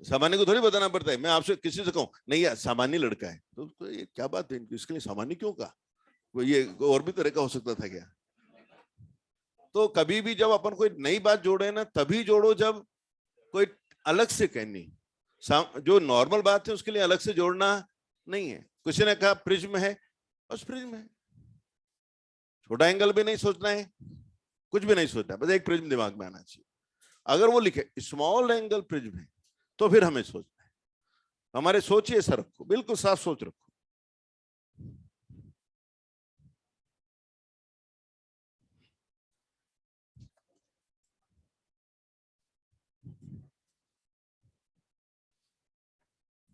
सामान्य को थोड़ी बताना पड़ता है। मैं आपसे किसी से कहूं नहीं यार सामान्य लड़का है, तो ये क्या बात है, इसके लिए सामान्य क्यों कहा? वो ये और भी तरह का हो सकता था क्या? तो कभी भी जब अपन कोई नई बात जोड़े ना, तभी जोड़ो जब कोई अलग से कहनी। जो नॉर्मल बात है उसके लिए अलग से जोड़ना नहीं है। किसी ने कहा प्रिज्म है, बस प्रिज्म है, छोटा एंगल भी नहीं सोचना है, कुछ भी नहीं सोचना, बस एक प्रिज्म दिमाग में आना चाहिए। अगर वो लिखे स्मॉल एंगल प्रिज्म है तो फिर हमें सोचना है। हमारे सोचिए ऐसा रखो, बिल्कुल साफ सोच रखो।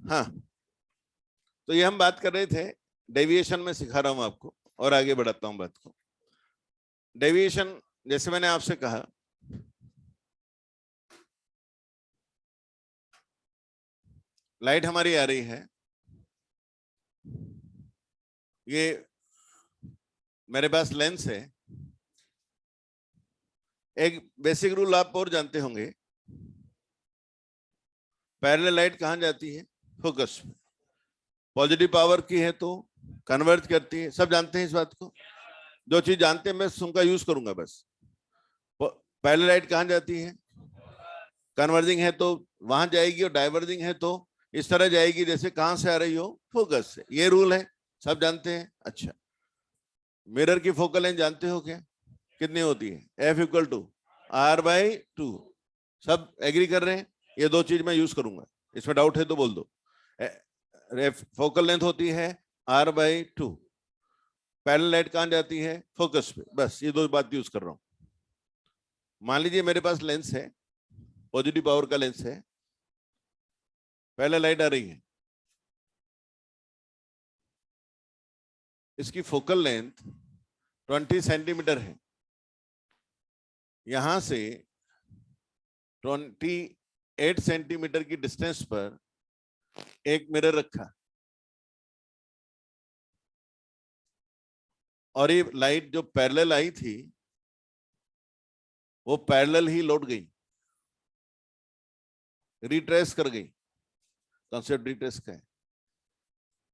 हाँ तो ये हम बात कर रहे थे, डेविएशन में सिखा रहा हूं आपको और आगे बढ़ाता हूं बात को। डेविएशन जैसे मैंने आपसे कहा लाइट हमारी आ रही है, ये मेरे पास लेंस है। एक बेसिक रूल आप और जानते होंगे, पैरेलल लाइट कहां जाती है? फोकस में। पॉजिटिव पावर की है तो कन्वर्ट करती है, सब जानते हैं इस बात को। जो चीज जानते हैं मैं उनका यूज करूंगा बस। पैरेलल लाइट कहां जाती है? कन्वर्जिंग है तो वहां जाएगी, और डाइवर्जिंग है तो इस तरह जाएगी जैसे कहां से आ रही हो? फोकस से। ये रूल है, सब जानते हैं। अच्छा, मिरर की फोकल लेंथ जानते हो क्या कितनी होती है? F=R/2। सब एग्री कर रहे हैं? ये दो चीज मैं यूज करूंगा, इसमें डाउट है तो बोल दो। फोकल लेंथ होती है R/2। पैरेलल लाइट कहां जाती है? फोकस पे। बस ये दो बात यूज कर रहा हूं। मान लीजिए मेरे पास लेंस है, पॉजिटिव पावर का लेंस है, पैरेलल लाइट आ रही है, इसकी फोकल लेंथ 20 सेंटीमीटर है। यहां से 28 सेंटीमीटर की डिस्टेंस पर एक मिरर रखा, और ये लाइट जो पैरेलल आई थी वो पैरेलल ही लौट गई, रिट्रेस कर गई। कॉन्सेप्ट रिट्रेस का है।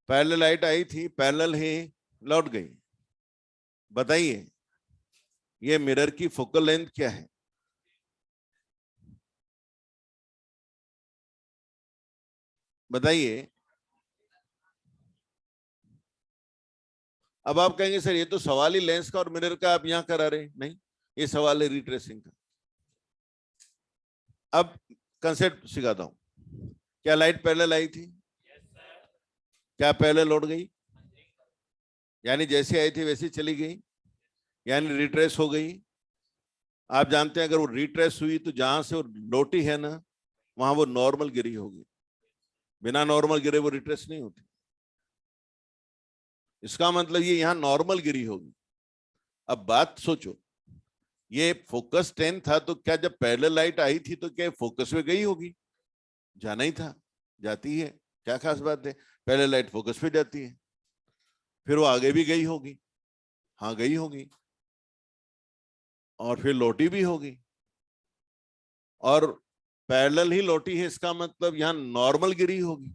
पैरेलल लाइट आई थी, पैरेलल ही लौट गई। बताइए ये मिरर की फोकल लेंथ क्या है? बताइए। अब आप कहेंगे सर ये तो सवाल ही लेंस का और मिरर का, आप यहां करा रहे हैं। नहीं, ये सवाल है रिट्रेसिंग का। अब कंसेप्ट सिखाता हूं। क्या लाइट पैरेलल आई थी? क्या पैरेलल लौट गई? यानी जैसी आई थी वैसी चली गई, यानी रिट्रेस हो गई। आप जानते हैं अगर वो रिट्रेस हुई तो जहां से वो लौटी है ना, वहां वो नॉर्मल गिरी होगी। बिना नॉर्मल गिरे वो रिट्रेस नहीं होती। इसका मतलब ये यहां नॉर्मल गिरी होगी। अब बात सोचो, ये फोकस 10 था तो क्या जब पैरेलल लाइट आई थी तो क्या फोकस में गई होगी? जाना ही था, जाती है। क्या खास बात है? पैरेलल लाइट फोकस पे जाती है, फिर वो आगे भी गई होगी। हाँ गई होगी, और फिर लौटी भी होगी, और पैरेलल ही लौटी है, इसका मतलब यहाँ नॉर्मल गिरी होगी।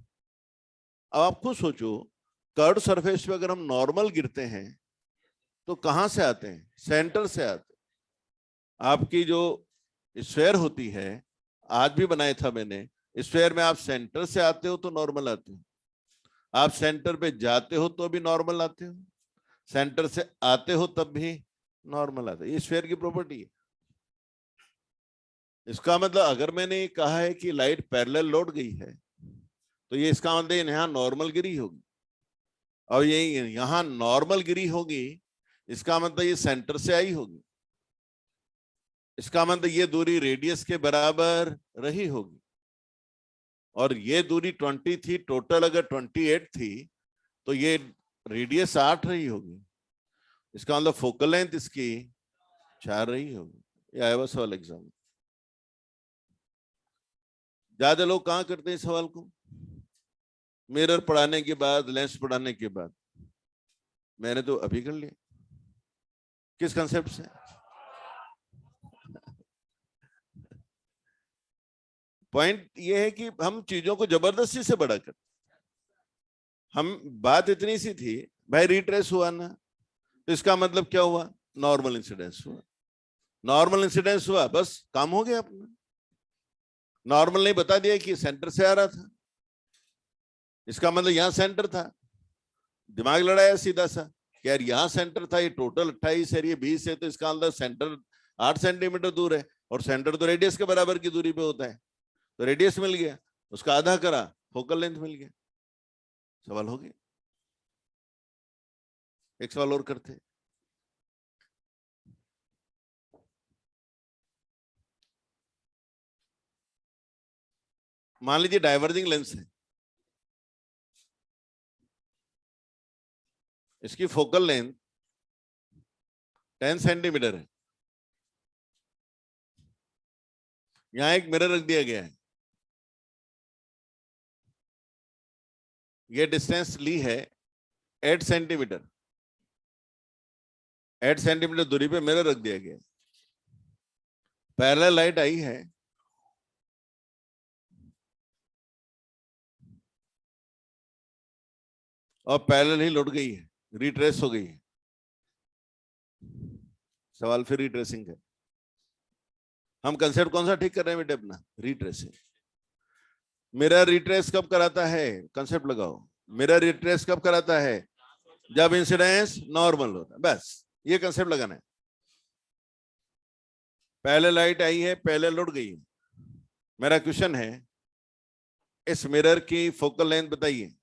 अब आप खुद सोचो, कर्व सरफेस पे अगर हम नॉर्मल गिरते हैं तो कहां से आते हैं? सेंटर से आते हैं। आपकी जो स्फेयर होती है, आज भी बनाया था मैंने, स्फेयर में आप सेंटर से आते हो तो नॉर्मल आते हो, आप सेंटर पे जाते हो तो भी नॉर्मल आते हो, सेंटर से आते हो तब भी नॉर्मल आते हो। ये स्फेयर की प्रॉपर्टी है। इसका मतलब अगर मैंने कहा है कि लाइट पैरेलल लौट गई है तो ये इसका मतलब यहाँ नॉर्मल गिरी होगी, और ये यहाँ नॉर्मल गिरी होगी, इसका मतलब ये सेंटर से आई होगी। इसका मतलब ये दूरी रेडियस के बराबर रही होगी, और ये दूरी 20 थी, टोटल अगर 28 थी तो ये रेडियस 8 रही होगी। इसका मतलब फोकल लेंथ इसकी 4 रही होगी। ये आया हुआ सवाल एग्जाम। ज्यादा लोग कहाँ करते हैं इस सवाल को? मिरर पढ़ाने के बाद, लेंस पढ़ाने के बाद। मैंने तो अभी कर लिया। किस कंसेप्ट से? पॉइंट ये है कि हम चीजों को जबरदस्ती से बड़ा करते। हम बात इतनी सी थी, भाई रिट्रेस हुआ ना, तो इसका मतलब क्या हुआ? नॉर्मल इंसिडेंस हुआ। नॉर्मल इंसिडेंस हुआ, बस काम हो गया अपना। नॉर्मल नहीं बता दिया कि सेंटर से आ रहा था, इसका मतलब यहां सेंटर था। दिमाग लड़ाया सीधा सा कि यार यहाँ सेंटर था, ये टोटल 28 है, ये 20 है, तो इसका अंदर सेंटर 8 सेंटीमीटर दूर है, और सेंटर तो रेडियस के बराबर की दूरी पे होता है, तो रेडियस मिल गया, उसका आधा करा, फोकल लेंथ मिल गया। सवाल हो गया। एक सवाल और करते। मान लीजिए डाइवर्जिंग लेंस है, इसकी फोकल लेंथ 10 सेंटीमीटर है। यहां एक मिरर रख दिया गया है, ये डिस्टेंस ली है 8 सेंटीमीटर। 8 सेंटीमीटर दूरी पे मिरर रख दिया गया। पैरेलल लाइट आई है, और पैरेलल ही लौट गई है, रिट्रेस हो गई है। सवाल फिर रिट्रेसिंग है। हम कंसेप्ट कौन सा ठीक कर रहे हैं बेटे अपना? रिट्रेसिंग। मिरर रिट्रेस कब कराता है? कंसेप्ट लगाओ। मिरर रिट्रेस कब कराता है? जब इंसिडेंस नॉर्मल होता है, बस ये कंसेप्ट लगाना है। पहले लाइट आई है, पहले लौट गई है। मेरा क्वेश्चन है, इस मिरर की फोकल लेंथ बताइए।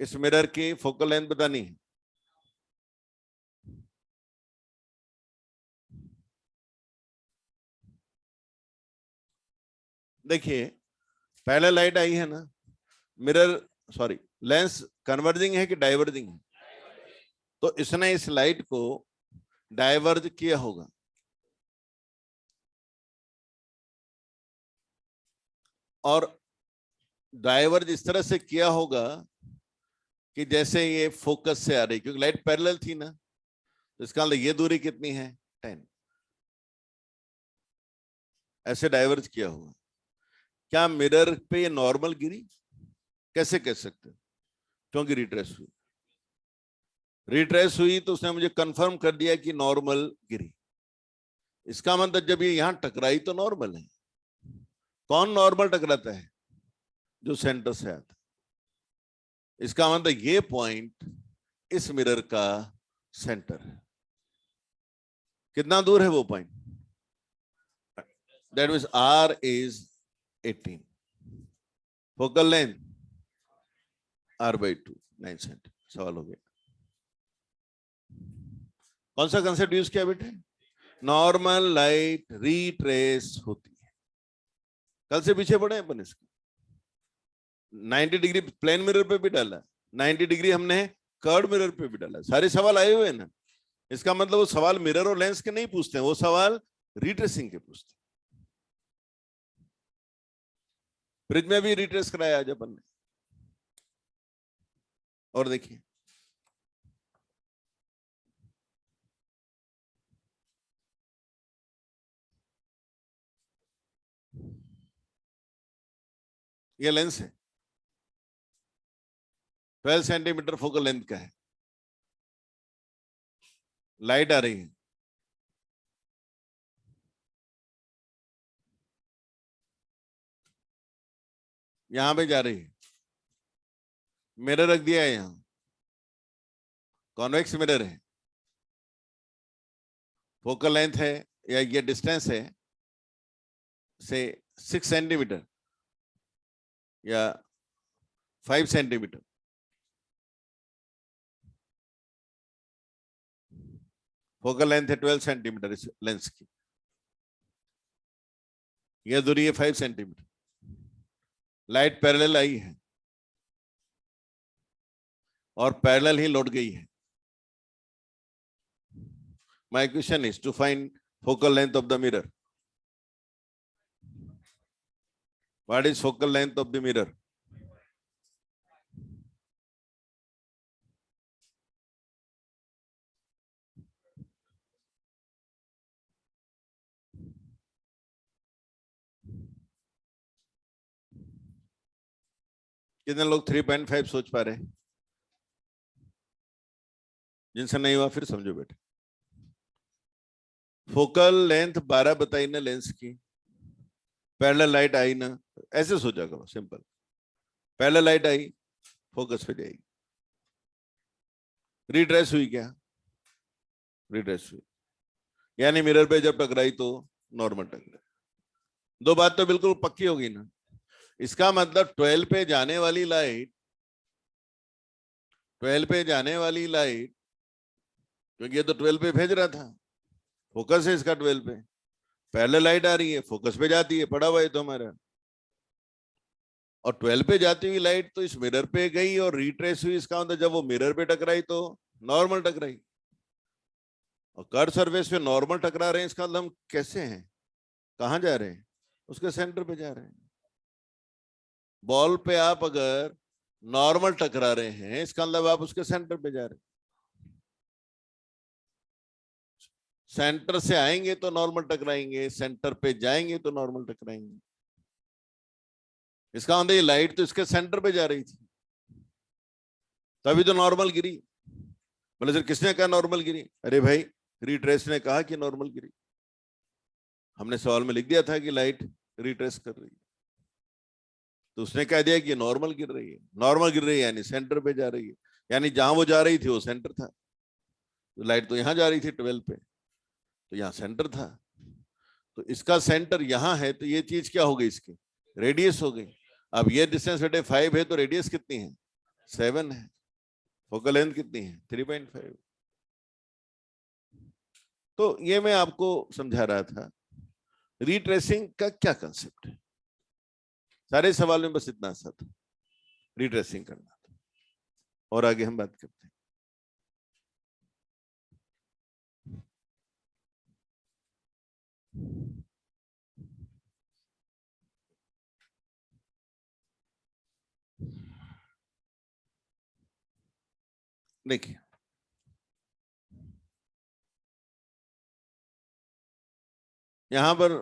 इस मिरर की फोकल लेंथ बतानी है। देखिए, पहले लाइट आई है ना, मिरर सॉरी लेंस कन्वर्जिंग है कि डाइवर्जिंग है? तो इसने इस लाइट को डाइवर्ज किया होगा, और डाइवर्ज इस तरह से किया होगा कि जैसे ये फोकस से आ रही, क्योंकि लाइट पैरेलल थी ना, तो इसका मतलब ये दूरी कितनी है? 10। ऐसे डाइवर्ज किया होगा। क्या मिरर पे ये नॉर्मल गिरी? कैसे कह सकते हो? क्योंकि रिट्रेस हुई। रिट्रेस हुई तो उसने मुझे कंफर्म कर दिया कि नॉर्मल गिरी। इसका मतलब जब ये यहां टकराई तो नॉर्मल है। कौन नॉर्मल टकराता है? जो सेंटर से आता है। इसका मतलब ये पॉइंट इस मिरर का सेंटर है। कितना दूर है वो point? That means R is 18। Focal length R/2, 9 centimetre. सवाल हो गया। कौन सा कंसेप्ट यूज किया बेटे? नॉर्मल लाइट रीट्रेस होती है। कल से पीछे पड़े अपन इसको। 90 डिग्री प्लेन मिरर पे भी डाला, 90 डिग्री हमने कर्व मिरर पे भी डाला। सारे सवाल आए हुए हैं ना। इसका मतलब वो सवाल मिरर और लेंस के नहीं पूछते हैं, वो सवाल रिट्रेसिंग के पूछते हैं। ब्रिज में भी रिट्रेस कराया आज अपन ने। और देखिए, ये लेंस है, 12 सेंटीमीटर फोकल लेंथ का है। लाइट आ रही है, यहां पे जा रही है। मिरर रख दिया है यहां, कॉन्वेक्स मिरर है। फोकल लेंथ है या ये डिस्टेंस है से 6 सेंटीमीटर या 5 सेंटीमीटर। फोकल लेंथ है 12 सेंटीमीटर इस लेंस की। यह दूरी है 5 सेंटीमीटर। लाइट पैरेलल आई है और पैरेलल ही लौट गई है। My question is to find focal length of the mirror. What is focal length of the mirror? कितने लोग 3.5 सोच पा रहे? जिनसे नहीं हुआ फिर समझो बेटे। फोकल लेंथ 12 बताई ना लेंस की, पैरेलल लाइट आई ना, ऐसे सोचा करो सिंपल। पैरेलल लाइट आई, फोकस पे जाएगी। रिट्रेस हुई क्या? रिट्रेस हुई, यानी मिरर पे जब टकराई तो नॉर्मल टकराई। दो बात तो बिल्कुल पक्की होगी ना। इसका मतलब 12 पे जाने वाली लाइट, 12 पे जाने वाली लाइट, क्योंकि ये तो 12 पे भेज रहा था, फोकस है इसका 12 पे। पहले लाइट आ रही है, फोकस पे जाती है, पड़ा हुआ है तो हमारा। और 12 पे जाती हुई लाइट तो इस मिरर पे गई और रिट्रेस हुई। इसका मतलब जब वो मिरर पे टकराई तो नॉर्मल टकराई। और कर्व सरफेस पे नॉर्मल टकरा रहे हैं, इसका मतलब हम कैसे हैं, कहाँ जा रहे हैं? उसके सेंटर पे जा रहे हैं। बॉल पे आप अगर नॉर्मल टकरा रहे हैं, इसका मतलब आप उसके सेंटर पे जा रहे हैं। सेंटर से आएंगे तो नॉर्मल टकराएंगे, सेंटर पे जाएंगे तो नॉर्मल टकराएंगे। इसका मतलब ये लाइट तो इसके सेंटर पे जा रही थी, तभी तो नॉर्मल गिरी। बोले सर किसने कहा नॉर्मल गिरी? अरे भाई रिट्रेस ने कहा कि नॉर्मल गिरी। हमने सवाल में लिख दिया था कि लाइट रिट्रेस कर रही है, तो उसने कह दिया कि नॉर्मल गिर रही है। नॉर्मल गिर रही है यानी सेंटर पे जा रही है, यानी जहां वो जा रही थी वो सेंटर था। तो लाइट तो यहां जा रही थी 12 पे, तो यहाँ सेंटर था। तो इसका सेंटर यहाँ है, तो ये चीज क्या हो गई? इसकी रेडियस हो गई। अब ये डिस्टेंस बेटे 5 है, तो रेडियस कितनी है? 7 है। फोकल लेंथ कितनी है? 3.5। तो ये मैं आपको समझा रहा था रिट्रेसिंग का क्या कंसेप्ट है। सारे सवाल में बस इतना सा था, रिट्रेसिंग करना था। और आगे हम बात करते हैं। देखिए यहां पर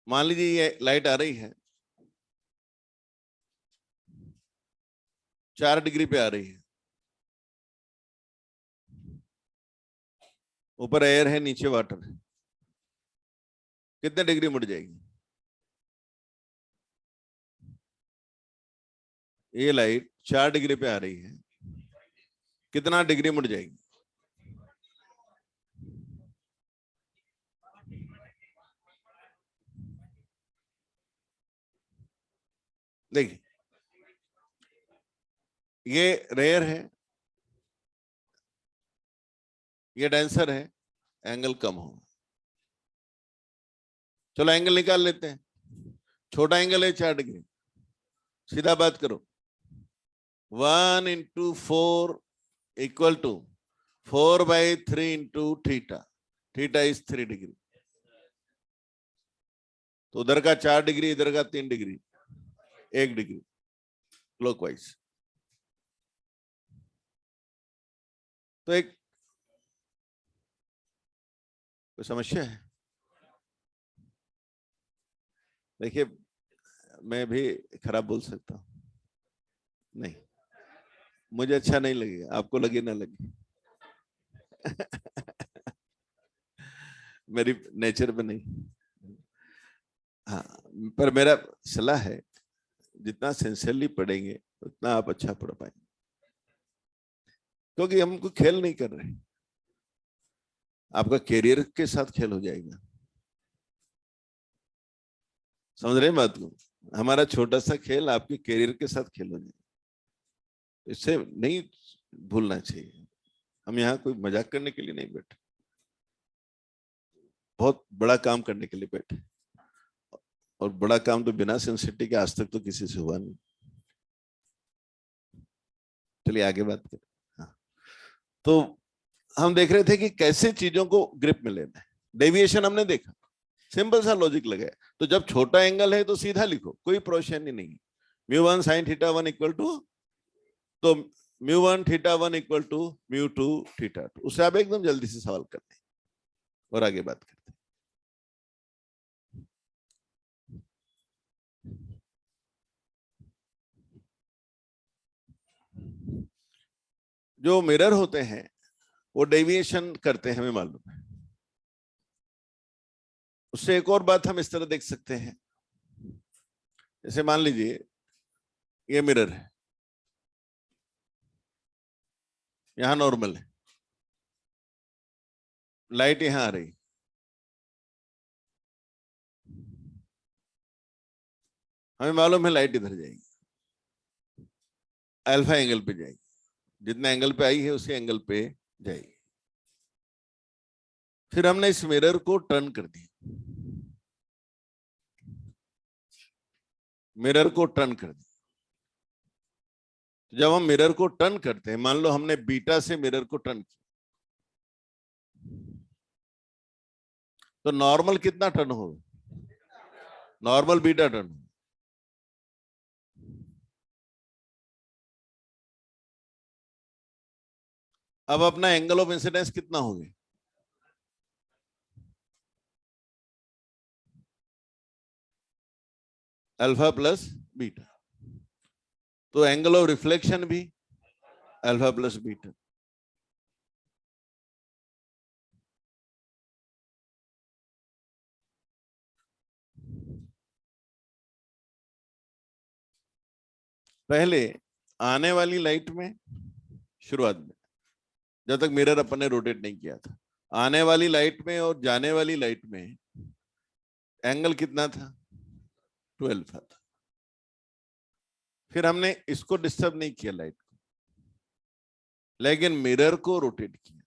मान लीजिए ये लाइट आ रही है, 4 डिग्री पे आ रही है। ऊपर एयर है, नीचे वाटर है। कितने डिग्री मुड़ जाएगी? ये लाइट 4 डिग्री पे आ रही है, कितना डिग्री मुड़ जाएगी? देखिए ये रेयर है, ये डेंसर है, एंगल कम हो। चलो एंगल निकाल लेते हैं। छोटा एंगल है 4 डिग्री, सीधा बात करो। 1 × 4 = 4/3 × थीटा। Theta is 3 degree. तो उधर का 4 डिग्री, इधर का 3 डिग्री, 1 डिग्री क्लॉकवाइज। तो एक कोई समस्या है? देखिए मैं भी खराब बोल सकता हूँ, नहीं मुझे अच्छा नहीं लगेगा, आपको लगे ना लगे। मेरी नेचर में नहीं। हाँ, पर मेरा सलाह है जितना सिंसियरली पढ़ेंगे उतना आप अच्छा पढ़ पाएंगे, क्योंकि हम कोई खेल नहीं कर रहे। आपका कैरियर के साथ खेल हो जाएगा। समझ रहे हैं बात को? हमारा छोटा सा खेल आपके कैरियर के साथ खेल हो जाएगा। इससे नहीं भूलना चाहिए। हम यहाँ कोई मजाक करने के लिए नहीं बैठे, बहुत बड़ा काम करने के लिए बैठे। और बड़ा काम तो बिना सेंसिटिविटी के आज तक तो किसी से हुआ नहीं। चलिए आगे बात करें। हाँ, तो हम देख रहे थे कि कैसे चीजों को ग्रिप में लेना है। डेविएशन हमने देखा, सिंपल सा लॉजिक लगाया। तो जब छोटा एंगल है तो सीधा लिखो, कोई परेशानी नहीं। μ1 sin θ1 इक्वल टू, तो μ1 θ1 इक्वल टू μ2 θ2। उससे आप एकदम जल्दी से सवाल करते हैं और आगे बात करते हैं। जो मिरर होते हैं वो डेविएशन करते हैं, हमें मालूम है। उससे एक और बात हम इस तरह देख सकते हैं, जैसे मान लीजिए ये मिरर है, यहां नॉर्मल है, लाइट यहां आ रही, हमें मालूम है लाइट इधर जाएगी, अल्फा एंगल पे जाएगी। जितने एंगल पे आई है उसी एंगल पे जाएगी। फिर हमने इस मिरर को टर्न कर दिया, मिरर को टर्न कर दिया। जब हम मिरर को टर्न करते हैं, मान लो हमने बीटा से मिरर को टर्न किया, तो नॉर्मल कितना टर्न होगा? Normal beta turn. अब अपना एंगल ऑफ इंसिडेंस कितना हो गया? Alpha plus beta. तो एंगल ऑफ रिफ्लेक्शन भी अल्फा प्लस बीटा। पहले आने वाली लाइट में, शुरुआत में, जब तक मिरर अपन ने रोटेट नहीं किया था, आने वाली लाइट में और जाने वाली लाइट में एंगल कितना था? 12 था। फिर हमने इसको डिस्टर्ब नहीं किया लाइट को, लेकिन मिरर को रोटेट किया।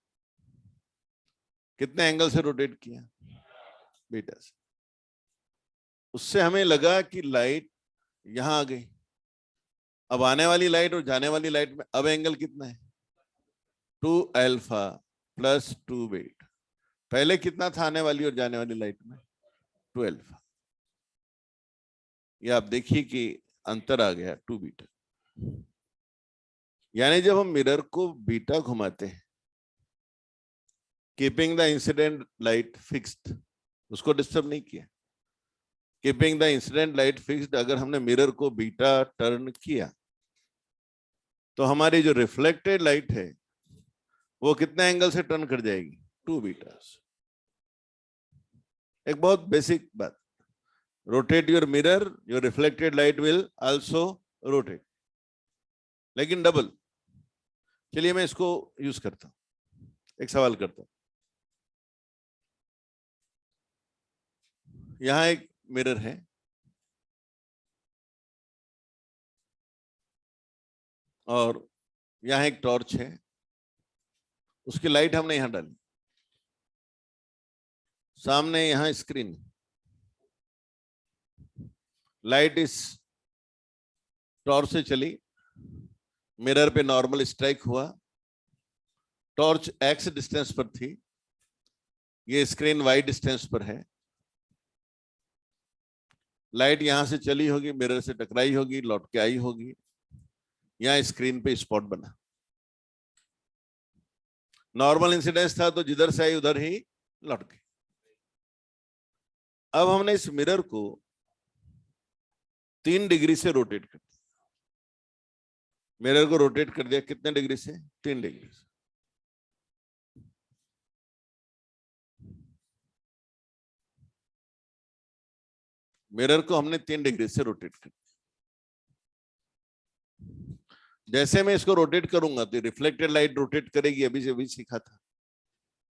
कितने एंगल से रोटेट किया? बीटा से। उससे हमें लगा कि लाइट यहां आ गई। अब आने वाली लाइट और जाने वाली लाइट में अब एंगल कितना है? 2 अल्फा प्लस 2 बीटा। पहले कितना था आने वाली और जाने वाली लाइट में? 2 अल्फा। ये आप देखिए कि अंतर आ गया 2 बीटा। यानी जब हम मिरर को बीटा घुमाते हैं, keeping the incident light fixed, उसको डिस्टर्ब नहीं किया, keeping the incident light fixed, अगर हमने मिरर को बीटा टर्न किया तो हमारी जो रिफ्लेक्टेड लाइट है वो कितने एंगल से टर्न कर जाएगी? 2 बीटा। एक बहुत बेसिक बात, rotate your mirror, your reflected light will also rotate, लेकिन डबल। चलिए मैं इसको यूज करता हूं, एक सवाल करता हूं। यहां एक मिरर है और यहां एक टॉर्च है, उसकी लाइट हमने यहां डाली, सामने यहां स्क्रीन, लाइट इस टॉर्च से चली, मिरर पे नॉर्मल स्ट्राइक हुआ, टॉर्च एक्स डिस्टेंस पर थी, ये स्क्रीन वाई डिस्टेंस पर है, लाइट यहां से चली होगी, मिरर से टकराई होगी, लौट के आई होगी, यहां स्क्रीन पे स्पॉट बना। नॉर्मल इंसिडेंस था तो जिधर से आई उधर ही लौट गई। अब हमने इस मिरर को 3 डिग्री से रोटेट कर दिया। मिरर को रोटेट कर दिया कितने डिग्री से? 3 डिग्री से। मिरर को हमने 3 डिग्री से रोटेट कर दिया। जैसे मैं इसको रोटेट करूंगा तो रिफ्लेक्टेड लाइट रोटेट करेगी, अभी से अभी सीखा था।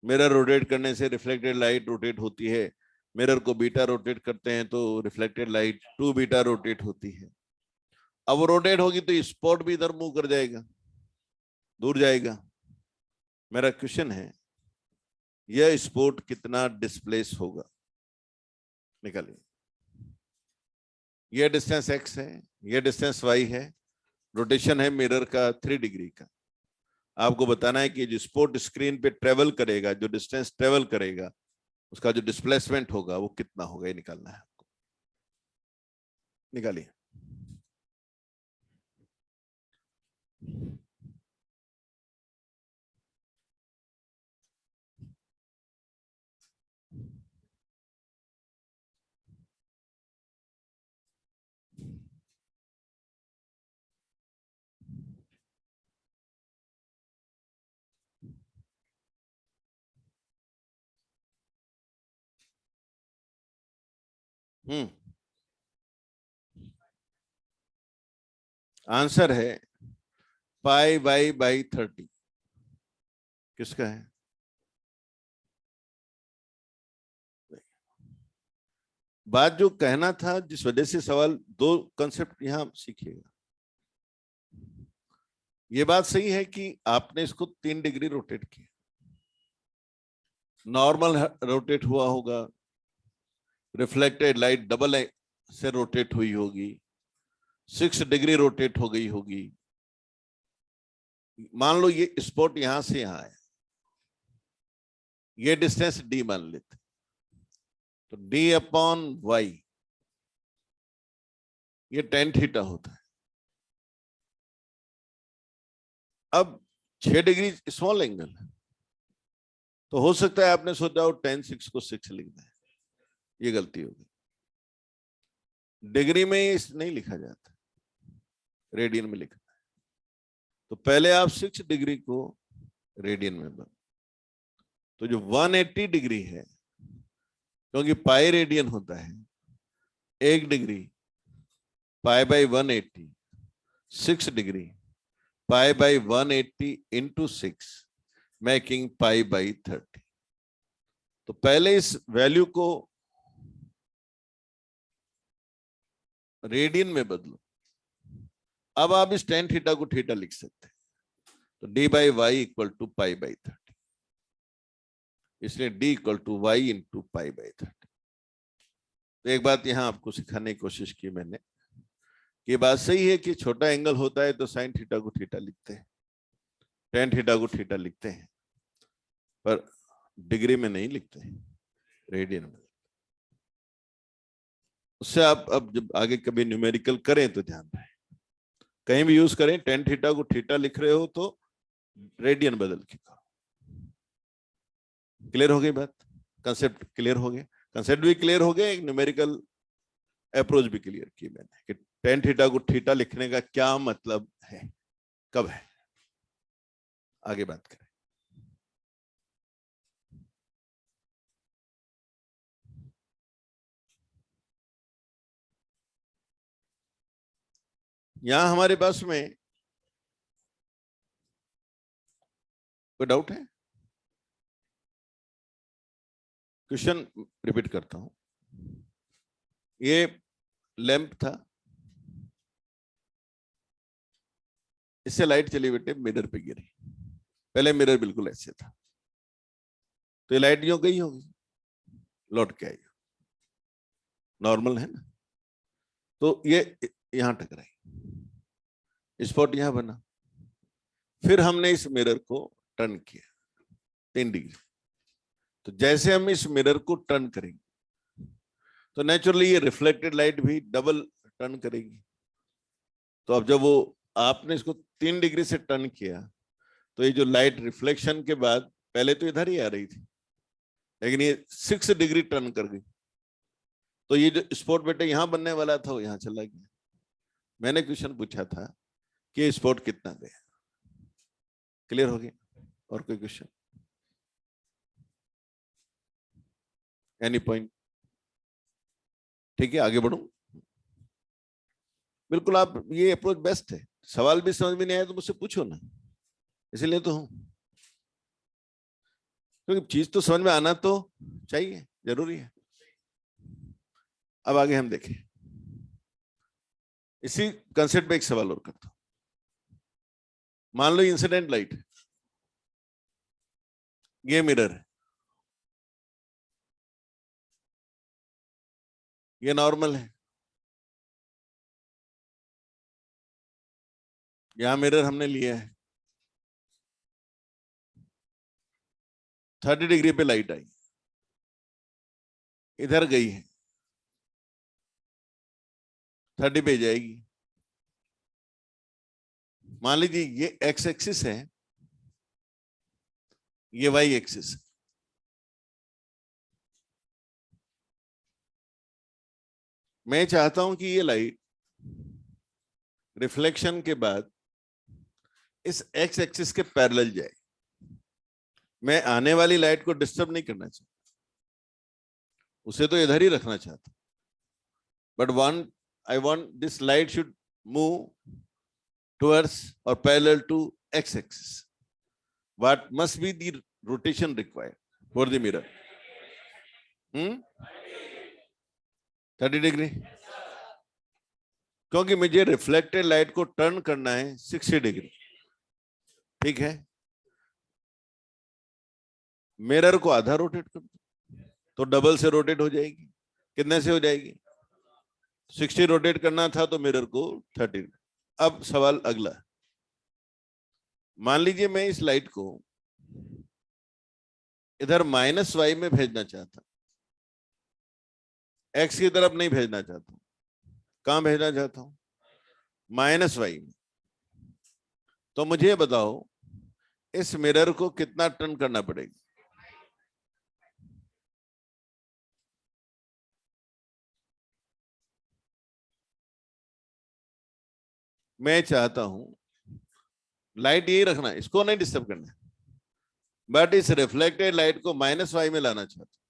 मिरर रोटेट करने से रिफ्लेक्टेड लाइट रोटेट होती है, मिरर को बीटा रोटेट करते हैं तो रिफ्लेक्टेड लाइट 2 बीटा रोटेट होती है। अब वो रोटेट होगी तो स्पॉट भी इधर मूव कर जाएगा, दूर जाएगा। मेरा क्वेश्चन है, यह स्पॉट कितना डिस्प्लेस होगा? निकालिए। यह डिस्टेंस x है, यह डिस्टेंस y है, रोटेशन है मिरर का 3 डिग्री का। आपको बताना है कि जो स्पॉट स्क्रीन पे ट्रेवल करेगा, जो डिस्टेंस ट्रेवल करेगा, उसका जो डिस्प्लेसमेंट होगा वो कितना होगा, ये निकालना है आपको। निकालिए। आंसर है पाई बाई 30। किसका है? बात जो कहना था, जिस वजह से सवाल, 2 कंसेप्ट यहां सीखिएगा। ये बात सही है कि आपने इसको 3 डिग्री रोटेट किया, नॉर्मल रोटेट हुआ होगा, रिफ्लेक्टेड लाइट डबल से रोटेट हुई होगी, 6 डिग्री रोटेट हो गई होगी। मान लो ये स्पॉट यहां से यहां है, ये डिस्टेंस d मान लेते, तो d अपॉन y ये tan थीटा होता है। अब 6 डिग्री स्मॉल एंगल है, तो हो सकता है आपने सोचा हो tan 6 को 6 लिखना है, ये गलती होगी। डिग्री में ये नहीं लिखा जाता, रेडियन में लिखना है। तो पहले आप 6 डिग्री को रेडियन में बदलो, तो जो 180 डिग्री है, क्योंकि पाई रेडियन होता है, 1 degree pi by 180, 6 degree pi by 180 into 6 making pi by 30। तो पहले इस वैल्यू को रेडियन में बदलो। अब आप इस tan थीटा को थीटा लिख सकते हैं, तो d by Y equal to pi by 30, इसलिए d equal to Y into pi by 30। तो एक बात यहां आपको सिखाने की कोशिश की मैंने, कि बात सही है कि छोटा एंगल होता है तो साइन थीटा को थीटा लिखते हैं, tan थीटा को थीटा लिखते हैं, पर डिग्री में नहीं लिखते हैं, रेडियन में। उससे आप अब जब आगे कभी न्यूमेरिकल करें तो ध्यान रहे, कहीं भी यूज करें tan थीटा को थीटा लिख रहे हो तो रेडियन बदल के करो। क्लियर हो गई बात? कंसेप्ट क्लियर हो गया, कंसेप्ट भी क्लियर हो गया, एक न्यूमेरिकल अप्रोच भी क्लियर की मैंने कि tan थीटा को थीटा लिखने का क्या मतलब है, कब है। आगे बात करें। यहां हमारे पास में कोई डाउट है? क्वेश्चन रिपीट करता हूं। ये लैंप था, इससे लाइट चली बेटे मिरर पे गिरी, पहले मिरर बिल्कुल ऐसे था, तो ये लाइट यूं गई होगी, लौट के आई, नॉर्मल है ना। तो ये यहां टकराई, स्पॉट यहां बना, फिर हमने इस मिरर को टर्न किया 3 डिग्री। तो जैसे हम इस मिरर को टर्न करेंगे तो नेचुरली ये रिफ्लेक्टेड लाइट भी डबल टर्न करेगी। तो अब जब वो आपने इसको 3 डिग्री से टर्न किया, तो ये जो लाइट रिफ्लेक्शन के बाद पहले तो इधर ही आ रही थी, लेकिन ये 6 डिग्री टर्न कर गई, तो ये जो स्पॉट बेटे यहां बनने वाला था वो यहां चला गया। मैंने क्वेश्चन पूछा था कि स्पॉट कितना गया। क्लियर हो गया? और कोई क्वेश्चन? Any point? ठीक है, आगे बढ़ो। बिल्कुल, आप ये अप्रोच बेस्ट है। सवाल भी समझ में नहीं आया तो मुझसे पूछो ना, इसीलिए तो हूं, क्योंकि चीज तो समझ में आना तो चाहिए, जरूरी है। अब आगे हम देखें, इसी कंसेप्ट पे एक सवाल और करता हूं। मान लो इंसिडेंट लाइट है, ये मिरर है, ये नॉर्मल है, यहां मिरर हमने लिया है, 30 डिग्री पे लाइट आई, इधर गई है, 30 पे जाएगी। मान लीजिए ये एक्स एक्सिस है, ये वाई एक्सिस है। मैं चाहता हूं कि ये लाइट रिफ्लेक्शन के बाद इस एक्स एक्सिस के पैरेलल जाए। मैं आने वाली लाइट को डिस्टर्ब नहीं करना चाहता, उसे तो इधर ही रखना चाहता, but I want this light should move towards और parallel to x axis. What must be the rotation required for the mirror? 30 degree, क्योंकि मुझे रिफ्लेक्टेड लाइट को टर्न करना है 60 डिग्री। ठीक है, मिरर को आधा रोटेट कर दो तो डबल से रोटेट हो जाएगी। कितने से हो जाएगी? 60 रोटेट करना था तो मिरर को 30। अब सवाल अगला, मान लीजिए मैं इस लाइट को इधर -y में भेजना चाहता, x की तरफ नहीं भेजना चाहता हूं। कहां भेजना चाहता हूं? -y में। तो मुझे बताओ इस मिरर को कितना टर्न करना पड़ेगा? मैं चाहता हूं लाइट यही रखना, इसको नहीं डिस्टर्ब करना, बट इस रिफ्लेक्टेड लाइट को -y में लाना चाहता हूं।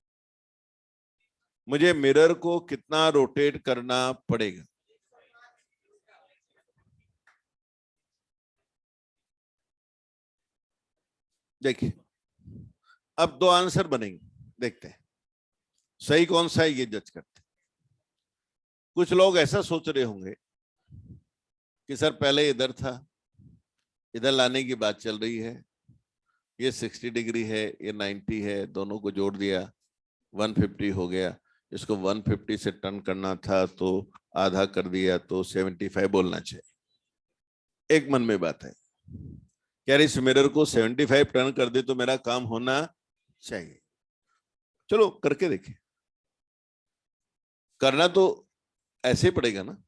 मुझे मिरर को कितना रोटेट करना पड़ेगा? देखिए, अब दो आंसर बनेंगे, देखते हैं सही कौन सा है, ये जज करते हैं। कुछ लोग ऐसा सोच रहे होंगे कि सर पहले इधर था, इधर लाने की बात चल रही है, ये 60 डिग्री है, ये 90 है, दोनों को जोड़ दिया 150 हो गया, इसको 150 से टर्न करना था तो आधा कर दिया तो 75 बोलना चाहिए। एक मन में बात है, यार इस मिरर को 75 टर्न कर दे तो मेरा काम होना चाहिए। चलो करके देखें। करना तो ऐसे पड़ेगा ना।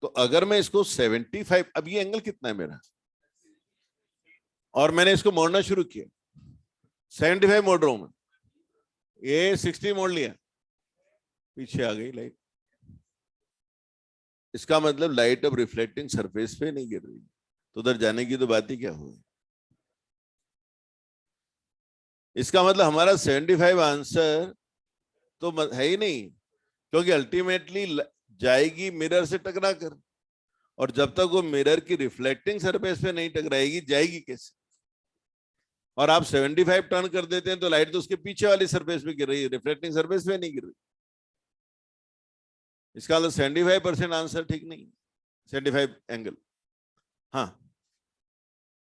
तो अगर मैं इसको 75, अब ये एंगल कितना है मेरा, और मैंने इसको मोड़ना शुरू किया, 75 मोड़ रहा हूं मैं, ये 60 मोड़ लिया, पीछे आ गई लाइट। इसका मतलब लाइट अब रिफ्लेक्टिंग सरफेस पे नहीं गिर रही, तो उधर जाने की तो बात ही क्या हुई। इसका मतलब हमारा 75 आंसर तो है ही नहीं, क्योंकि अल्टीमेटली जाएगी मिरर से टकरा कर, और जब तक वो मिरर की रिफ्लेक्टिंग सरफेस पे नहीं टकराएगी जाएगी कैसे? और आप 75 टर्न कर देते हैं तो लाइट तो उसके पीछे वाली सरफेस पे गिर रही है, रिफ्लेक्टिंग सरफेस पे नहीं गिर रही। इसका मतलब 75% आंसर ठीक नहीं, 75 एंगल। हाँ,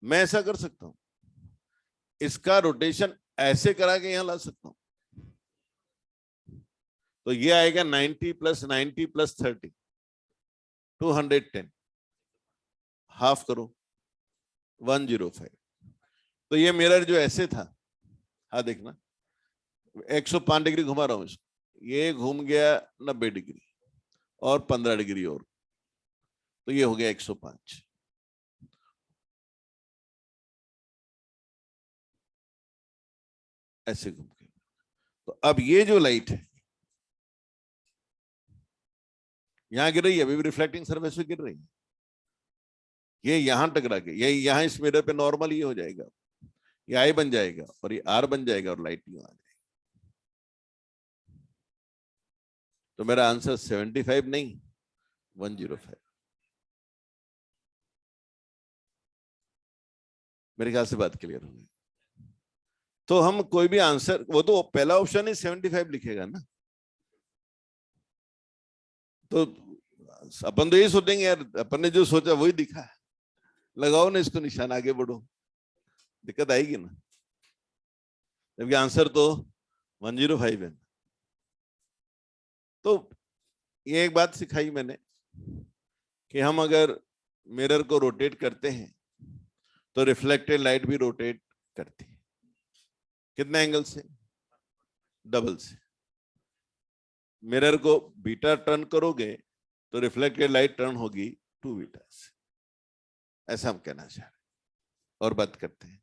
मैं ऐसा कर सकता हूं, इसका रोटेशन ऐसे करा के यहां ला सकता हूं, तो ये आएगा 90 + 90 + 30, 210, हाफ करो 105। तो ये मिरर जो ऐसे था, हाँ देखना 105 डिग्री घुमा रहा हूं इसको, ये घूम गया 90 डिग्री और 15 डिग्री और, तो ये हो गया 105। ऐसे घूम के, तो अब ये जो लाइट है यहां गिर रही है, अभी भी रिफ्लेक्टिंग सरफेस पे गिर रही है, ये यहां टकरा के, ये यहां इस मिरर पे नॉर्मल ये हो जाएगा, ये आई बन जाएगा और ये आर बन जाएगा और लाइट यूं आ जाएगी। तो मेरा आंसर 75 नहीं 105। मेरे ख्याल से बात क्लियर होगी। तो हम कोई भी आंसर, वो तो पहला ऑप्शन ही 75 लिखेगा ना, तो अपन तो यही सोचेंगे यार अपन ने जो सोचा वही दिखा है, लगाओ ना इसको निशान, आगे बढ़ो, दिक्कत आएगी ना, जबकि आंसर तो 105 है। तो ये एक बात सिखाई मैंने कि हम अगर मिरर को रोटेट करते हैं तो रिफ्लेक्टेड लाइट भी रोटेट करती है। कितने एंगल से? डबल से। मिरर को बीटा टर्न करोगे तो रिफ्लेक्टेड लाइट टर्न होगी 2 बीटा से, ऐसा हम कहना चाह रहे हैं। और बात करते हैं,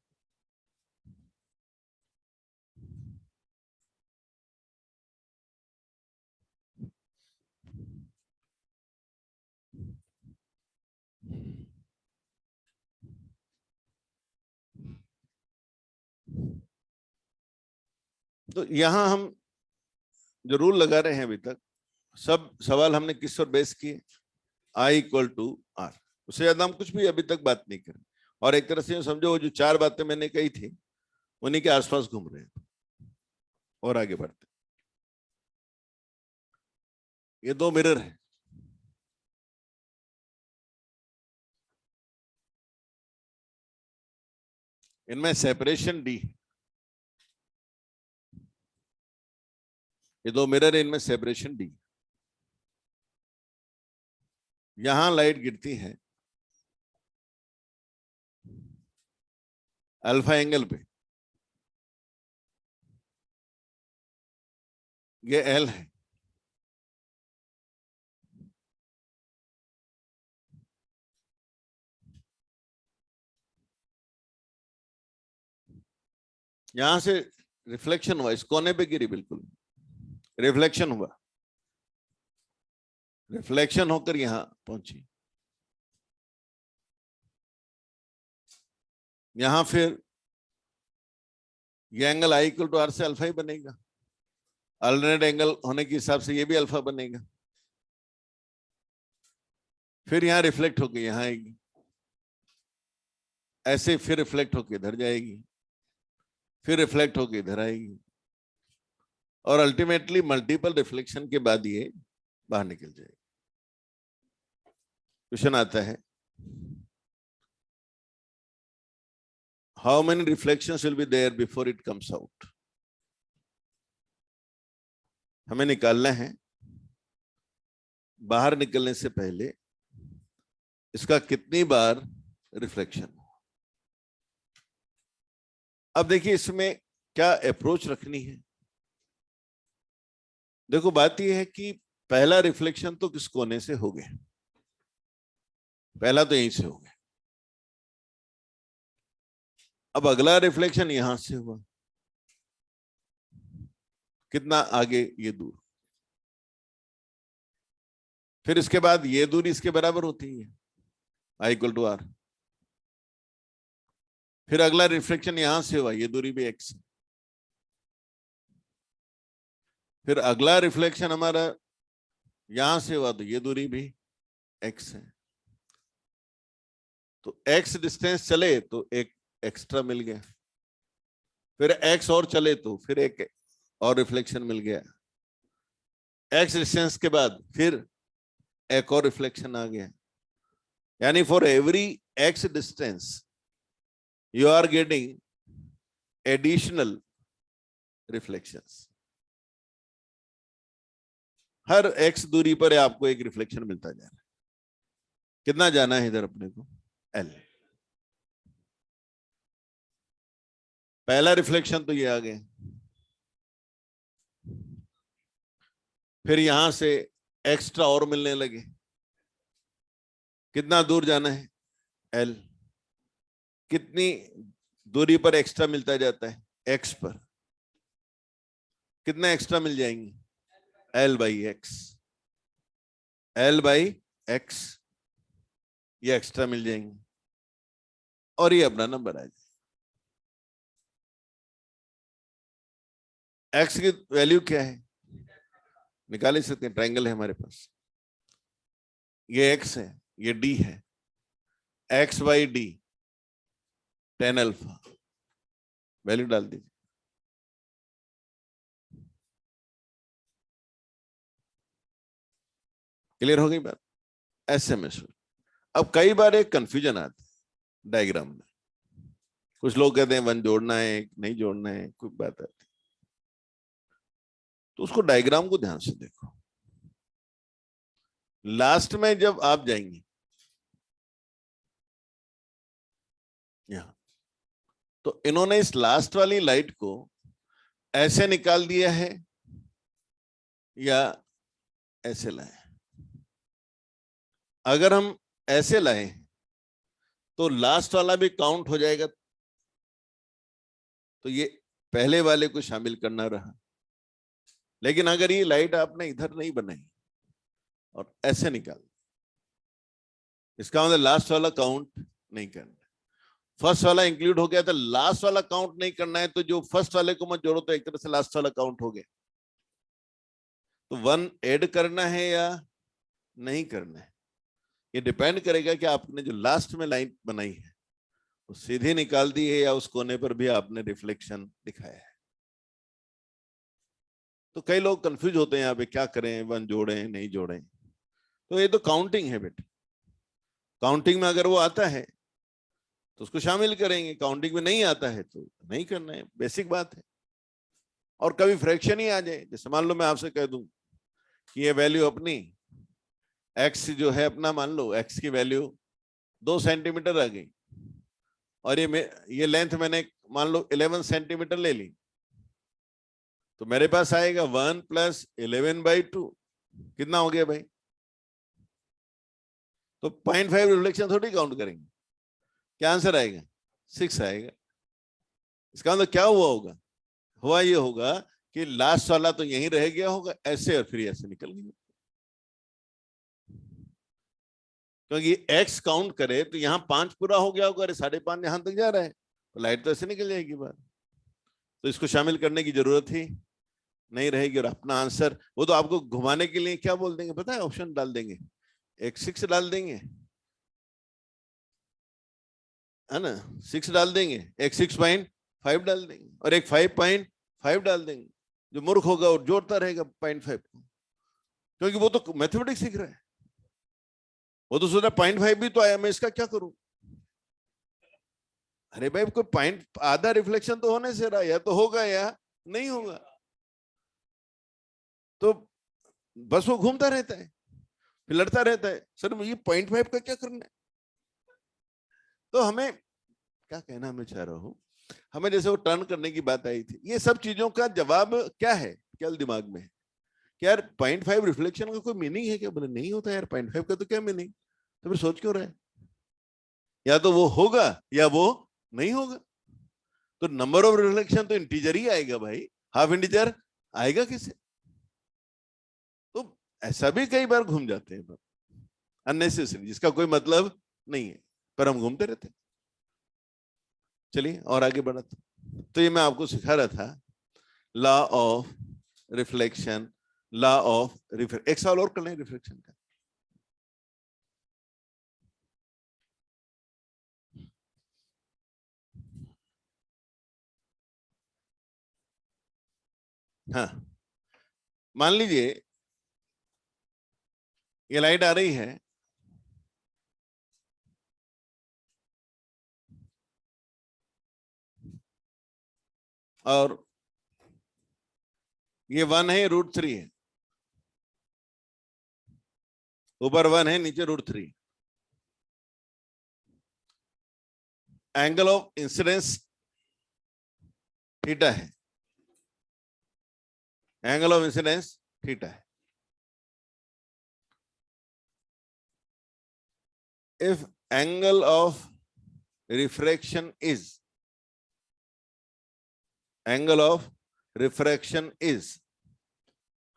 तो यहां हम जो रूल लगा रहे हैं अभी तक, सब सवाल हमने किस पर बेस किए? I = R। उससे ज्यादा हम कुछ भी अभी तक बात नहीं करें। और एक तरह से समझो वो जो 4 बातें मैंने कही थी उन्हीं के आसपास घूम रहे हैं। और आगे बढ़ते, ये 2 मिरर है, इनमें सेपरेशन D है। ये 2 मिरर है, इनमें सेपरेशन D। यहां लाइट गिरती है अल्फा एंगल पे, ये L है, यहां से रिफ्लेक्शन हुआ, इस कोने पे गिरी, बिल्कुल रिफ्लेक्शन हुआ, रिफ्लेक्शन होकर यहां पहुंची। यहां फिर ये angle I equal to R से अल्फा ही बनेगा, अल्टरनेट एंगल होने के हिसाब से ये भी अल्फा बनेगा। फिर यहां रिफ्लेक्ट होकर यहां आएगी, ऐसे फिर रिफ्लेक्ट होकर इधर जाएगी, फिर रिफ्लेक्ट होकर इधर आएगी, और अल्टीमेटली मल्टीपल रिफ्लेक्शन के बाद ये बाहर निकल जाएगी। क्वेश्चन आता है, how many reflections will be there before it comes out. हमें निकालना है बाहर निकलने से पहले इसका कितनी बार रिफ्लेक्शन। अब देखिए इसमें क्या अप्रोच रखनी है। देखो बात यह है कि पहला रिफ्लेक्शन तो किस कोने से हो गया, पहला तो यहीं से हो गया। अब अगला रिफ्लेक्शन यहां से हुआ, कितना आगे, ये दूर। फिर इसके बाद ये दूरी इसके बराबर होती है, आई इक्वल टू आर। फिर अगला रिफ्लेक्शन यहां से हुआ, ये दूरी भी एक्स है। फिर अगला रिफ्लेक्शन हमारा यहां से हुआ, तो ये दूरी भी एक्स है। तो एक्स डिस्टेंस चले तो एक एक्स्ट्रा मिल गया, फिर एक्स और चले तो फिर एक और रिफ्लेक्शन मिल गया। एक्स डिस्टेंस के बाद फिर एक और रिफ्लेक्शन आ गया। यानी for every X distance you are getting additional reflections. हर एक्स दूरी पर आपको एक रिफ्लेक्शन मिलता जा रहा है। कितना जाना है इधर अपने को, एल। पहला रिफ्लेक्शन तो ये आ गया, फिर यहां से एक्स्ट्रा और मिलने लगे। कितना दूर जाना है, एल। कितनी दूरी पर एक्स्ट्रा मिलता जाता है, एक्स पर। कितना एक्स्ट्रा मिल जाएंगे, L by x, L by x, ये एक्स्ट्रा मिल जाएंगे और ये अपना नंबर आ जाए। एक्स की वैल्यू क्या है, निकाल ही सकते हैं, ट्रायंगल है हमारे पास। ये एक्स है, ये डी है, x by D tan alpha, value डाल दीजिए। क्लियर हो गई बात, ऐसे में। अब कई बार एक कंफ्यूजन आता है डायग्राम में, कुछ लोग कहते हैं वन जोड़ना है, नहीं जोड़ना है, कोई बात आती है, तो उसको डायग्राम को ध्यान से देखो। लास्ट में जब आप जाएंगे यहां, तो इन्होंने इस लास्ट वाली लाइट को ऐसे निकाल दिया है या ऐसे लाए। अगर हम ऐसे लाए तो लास्ट वाला भी काउंट हो जाएगा, तो ये पहले वाले को शामिल करना रहा। लेकिन अगर ये लाइट आपने इधर नहीं बनाई और ऐसे निकाल, इसका मतलब लास्ट वाला काउंट नहीं करना। फर्स्ट वाला इंक्लूड हो गया तो लास्ट वाला काउंट नहीं करना है, तो जो फर्स्ट वाले को मत जोड़ो तो एक तरह से लास्ट वाला काउंट हो गया। तो वन ऐड करना है या नहीं करना है, ये डिपेंड करेगा कि आपने जो लास्ट में लाइन बनाई है वो सीधी निकाल दी है या उस कोने पर भी आपने रिफ्लेक्शन दिखाया है। तो कई लोग कंफ्यूज होते हैं यहाँ पे, क्या करें, वन जोड़ें नहीं जोड़ें। तो ये तो काउंटिंग है बेटे, काउंटिंग में अगर वो आता है तो उसको शामिल करेंगे, काउंटिंग में नहीं आता है तो नहीं करना है, बेसिक बात है। और कभी फ्रैक्शन ही आ जाए, जैसे मान लो मैं आपसे कह दूं कि ये वैल्यू अपनी एक्स जो है अपना, मान लो एक्स की वैल्यू 2 सेंटीमीटर आ गई और ये लेंथ मैंने मान लो 11 सेंटीमीटर ले ली, तो मेरे पास आएगा 1 + 11/2। कितना हो गया भाई, तो 0.5 रिफ्लेक्शन थोड़ी काउंट करेंगे, क्या आंसर आएगा, 6 आएगा। इसका मतलब क्या हुआ होगा? हुआ ये होगा कि लास्ट वाला तो यहीं रह गया होगा ऐसे, और फिर ऐसे निकल गया, क्योंकि एक्स काउंट करे तो यहाँ 5 पूरा हो गया होगा, अरे 5.5 यहां तक जा रहा है, तो लाइट तो ऐसे निकल जाएगी बाहर। तो इसको शामिल करने की जरूरत ही नहीं रहेगी। और अपना आंसर वो तो आपको घुमाने के लिए क्या बोल देंगे पता है, ऑप्शन डाल देंगे, एक 6 डाल देंगे, है ना, 6 डाल देंगे, एक 6.5 डाल देंगे, और एक 5.5 डाल देंगे। जो मूर्ख होगा वो जोड़ता रहेगा 0.5 को, क्योंकि वो तो मैथमेटिक्स सीख रहा है, वो तो सोच रहा 0.5 भी तो आया, मैं इसका क्या करूं। अरे भाई कोई पॉइंट आधा रिफ्लेक्शन तो होने से रहा, या तो होगा या नहीं होगा, तो बस वो घूमता रहता है, फिर लड़ता रहता है, सर ये 0.5 का क्या करना है। तो हमें क्या कहना मैं चाह रहा हूं, हमें जैसे वो टर्न करने की बात आई थी, ये सब चीजों का जवाब क्या है, क्या दिमाग में है कि यार 0.5 रिफ्लेक्शन का कोई मीनिंग है क्या? बोले नहीं होता यार, 0.5 का तो क्या मीनिंग, तो फिर सोच क्यों रहे, या तो वो होगा या वो नहीं होगा। तो नंबर ऑफ रिफ्लेक्शन तो इंटीजर ही आएगा भाई, हाफ इंटीजर आएगा किसे? तो ऐसा भी कई बार घूम जाते हैं अननेसेसरी, जिसका कोई मतलब नहीं है, पर हम घूमते रहते हैं। चलिए और आगे बढ़ते। तो ये मैं आपको सिखा रहा था, law of reflection, law of reflection. एक सवाल और कर लें रिफ्लेक्शन का। हाँ, मान लीजिए ये लाइट आ रही है, और ये 1 है, √3 है, ऊपर 1 है, नीचे √3। एंगल ऑफ इंसिडेंस थीटा है, एंगल ऑफ इंसिडेंस थीटा है। if angle of refraction is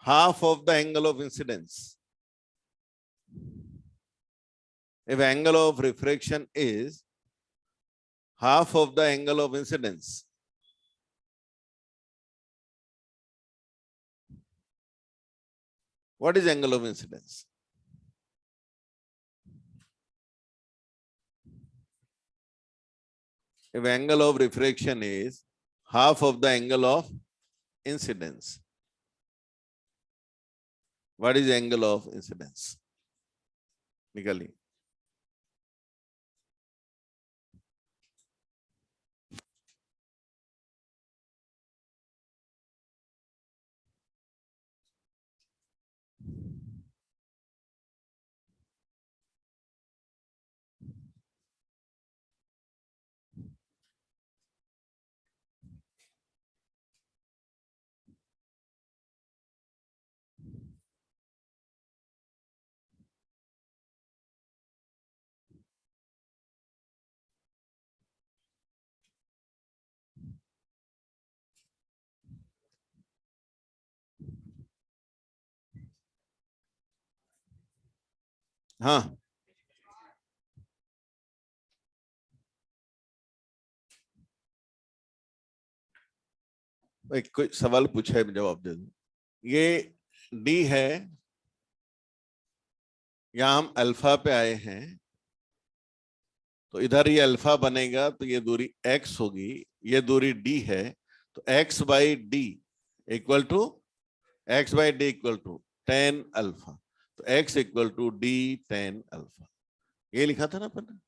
half of the angle of incidence, if angle of refraction is half of the angle of incidence, what is angle of incidence? If angle of refraction is half of the angle of incidence, what is angle of incidence? निकालिए। हाँ, एक कोई सवाल पूछा है, मैं जवाब दे दूं। ये डी है, यहां हम अल्फा पे आए हैं, तो इधर ये अल्फा बनेगा, तो ये दूरी x होगी, ये दूरी d है, तो x by D equal to tan alpha, तो x equal to d tan alpha. ये लिखा था ना अपन,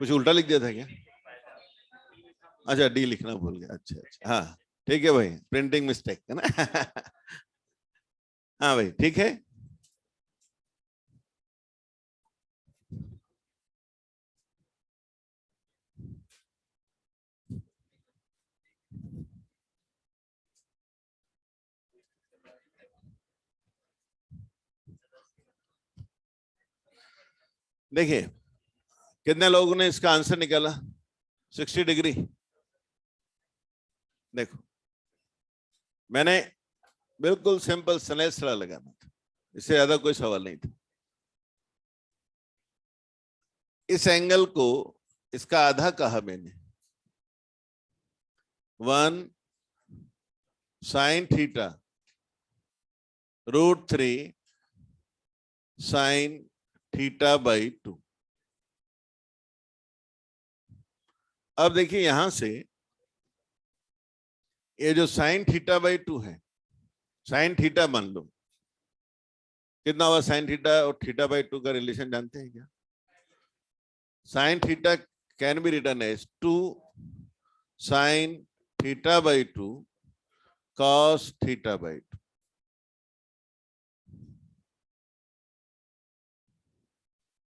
कुछ उल्टा लिख दिया था क्या? अच्छा, डी लिखना भूल गया, अच्छा अच्छा, हाँ ठीक है भाई, प्रिंटिंग मिस्टेक है ना। हाँ भाई ठीक है। देखिए कितने लोगों ने इसका आंसर निकाला, 60 डिग्री। देखो मैंने बिल्कुल सिंपल स्नेल्सला लगाना था, इससे ज्यादा कोई सवाल नहीं था। इस एंगल को इसका आधा कहा मैंने, 1 sin theta √3 sin theta by 2। अब देखिए यहां से ये जो sin थीटा बाई 2 है, sin थीटा मान लो कितना हुआ, sin थीटा और थीटा बाई 2 का रिलेशन जानते हैं क्या? sin theta can be written as 2 sin theta by 2 cos theta by 2।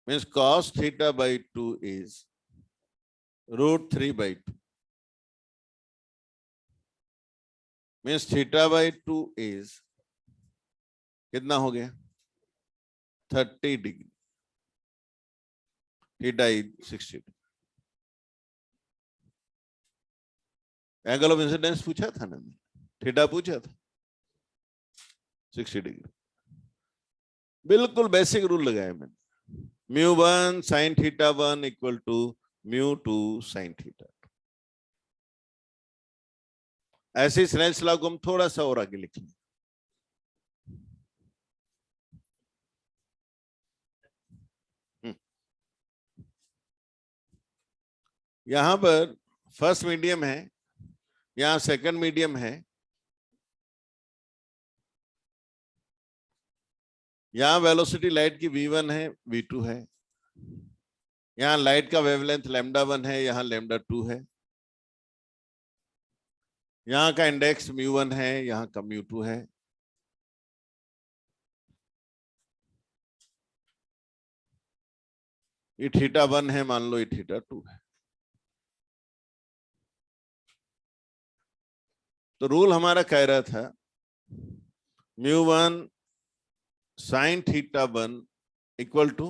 means cos theta by 2 is √3 by 2, means theta by 2 is कितना हो गया, 30 degree, theta is 60 degree. Angle of incidence पूछा था ना, थीटा पूछा था, 60 डिग्री। बिल्कुल basic rule लगाया मैंने, μ1 sin theta 1 equal to μ2 sin theta 2। ऐसे स्नेल्स लॉ को हम थोड़ा सा और आगे लिख लें। यहां पर फर्स्ट मीडियम है, यहां सेकंड मीडियम है, यहां वेलोसिटी लाइट की v1 है, v2 है, यहां लाइट का वेवलेंथ λ1 है, यहां λ2 है, यहां का इंडेक्स μ1 है, यहां का μ2 है। ये थीटा 1 है, मान लो ये थीटा 2 है। तो रूल हमारा कह रहा था μ1 sin theta 1 equal to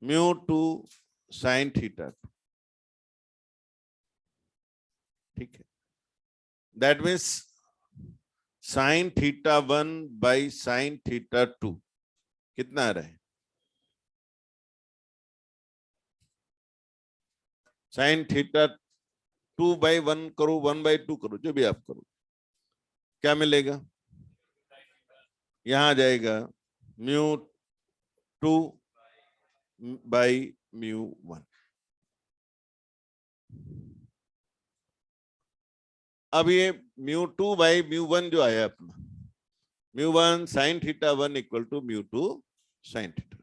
μ2 sin theta 2। ठीक है, that means sin theta 1 by sin theta 2 कितना आ रहा है, sin थीटा 2 बाई 1 करो, 1 बाई 2 करो, जो भी आप करो, क्या मिलेगा, यहां आ जाएगा μ2 बाई μ1। अब ये μ2 बाई μ1 जो आया अपना, μ1 sin theta 1 equal to μ2 sin theta.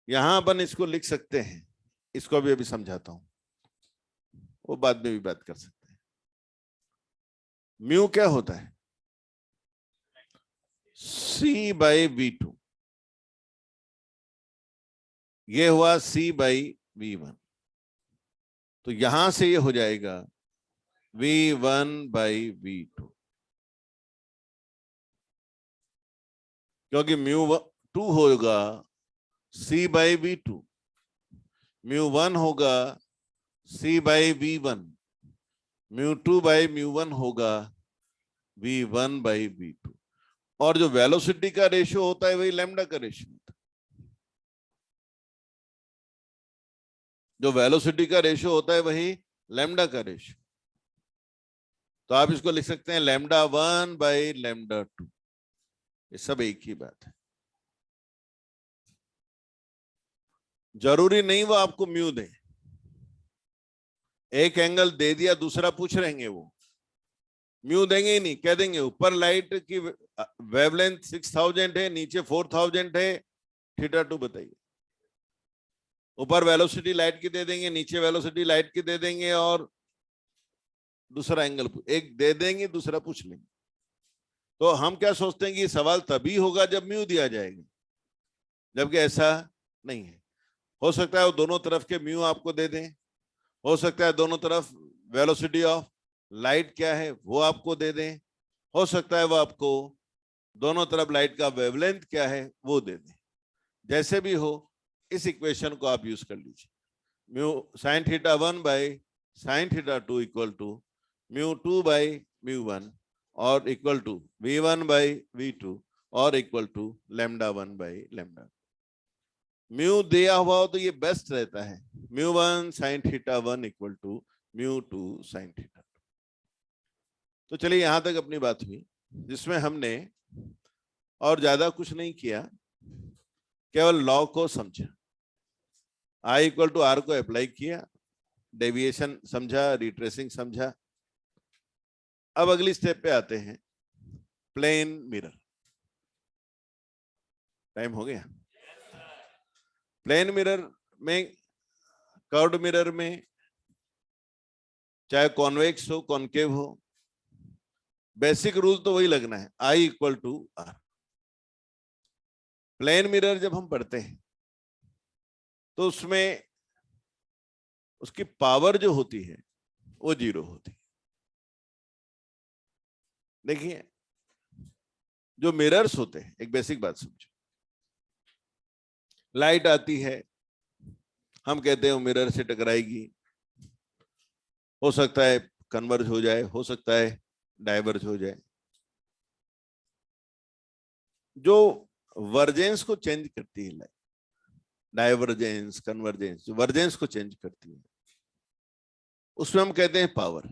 यहां अपन इसको लिख सकते हैं, इसको भी अभी समझाता हूं, वो बाद में भी बात कर सकते हैं। म्यू क्या होता है, c बाई v2, ये हुआ c बाई v1, तो यहां से ये हो जाएगा v1 बाई v2, क्योंकि μ2 होगा c बाई v2, μ1 होगा c बाई v1, μ2 बाई μ1 होगा v1 बाई v2, और जो वेलोसिटी का रेशियो होता है वही लैम्डा का रेशियो होता है। जो वेलोसिटी का रेशियो होता है वही लैम्डा का रेशियो। तो आप इसको लिख सकते हैं λ1 बाई λ2, ये सब एक ही बात है। जरूरी नहीं वो आपको म्यू दे, एक एंगल दे दिया दूसरा पूछ रहेंगे, वो म्यू देंगे ही नहीं, कह देंगे ऊपर लाइट की वेवलेंथ 6000 है, नीचे 4000 है, थीटा 2 बताइए। ऊपर वेलोसिटी लाइट की दे देंगे, नीचे वेलोसिटी लाइट की दे देंगे, और दूसरा एंगल एक दे देंगे, दूसरा पूछ लेंगे। तो हम क्या सोचते हैं कि सवाल तभी होगा जब म्यू दिया जाएगा, जबकि ऐसा नहीं है। हो सकता है वो दोनों तरफ के म्यू आपको दे दें, हो सकता है दोनों तरफ वेलोसिटी ऑफ लाइट क्या है वो आपको दे दें, हो सकता है वो आपको दोनों तरफ लाइट का वेवलेंथ क्या है वो दे दें। जैसे भी हो, इस इक्वेशन को आप यूज कर लीजिए। Mu sine theta 1 by sine theta 2 equal to mu 2 by mu 1 और equal to v1 by v2 और equal to lambda 1 by lambda. Mu दिया हुआ हो तो ये बेस्ट रहता है, mu 1 sine theta 1 equal to mu 2 sine theta 2। तो चलिए यहां तक अपनी बात हुई, जिसमें हमने और ज्यादा कुछ नहीं किया, केवल लॉ को समझा, आई इक्वल टू आर को अप्लाई किया, डेविएशन समझा, रिट्रेसिंग समझा। अब अगली स्टेप पे आते हैं, प्लेन मिरर। टाइम हो गया। प्लेन मिरर में, कर्व्ड मिरर में, चाहे कॉन्वेक्स हो कॉन्केव हो, बेसिक रूल तो वही लगना है, I equal to R. Plane mirror जब हम पढ़ते हैं तो उसमें उसकी पावर जो होती है वो 0 होती है। देखिए जो मिरर्स होते हैं, एक बेसिक बात समझो, लाइट आती है, हम कहते हैं वो मिरर से टकराएगी, हो सकता है कन्वर्ज हो जाए, हो सकता है डाइवर्ज हो जाए। जो वर्जेंस को चेंज करती है लाइट, डाइवर्जेंस, कन्वर्जेंस, जो वर्जेंस को चेंज करती है, उसमें हम कहते हैं पावर।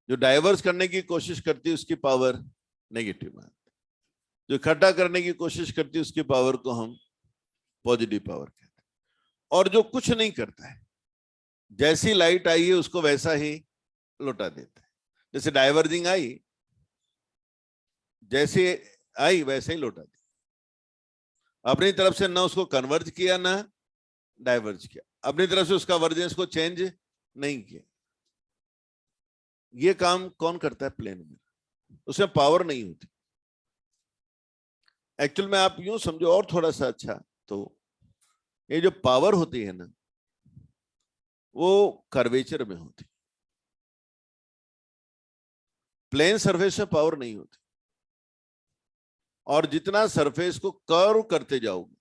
जो डाइवर्स करने की कोशिश करती है उसकी पावर नेगेटिव है, जो इकट्ठा करने की कोशिश करती है उसकी पावर को हम पॉजिटिव पावर कहते हैं। और जो कुछ नहीं करता है, जैसी लाइट आई है उसको वैसा ही लौटा देता है। जैसे डाइवर्जिंग आई, जैसे आई वैसे ही लौटा दी, अपनी तरफ से ना उसको कन्वर्ज किया ना डाइवर्ज किया, अपनी तरफ से उसका वर्जेंस को चेंज नहीं किया। ये काम कौन करता है? प्लेन में। उसमें पावर नहीं होती। एक्चुअल में आप यूं समझो और थोड़ा सा अच्छा, तो ये जो पावर होती है ना, वो कर्वेचर में होती, प्लेन सरफेस में पावर नहीं होती। और जितना सरफेस को कर्व करते जाओगे,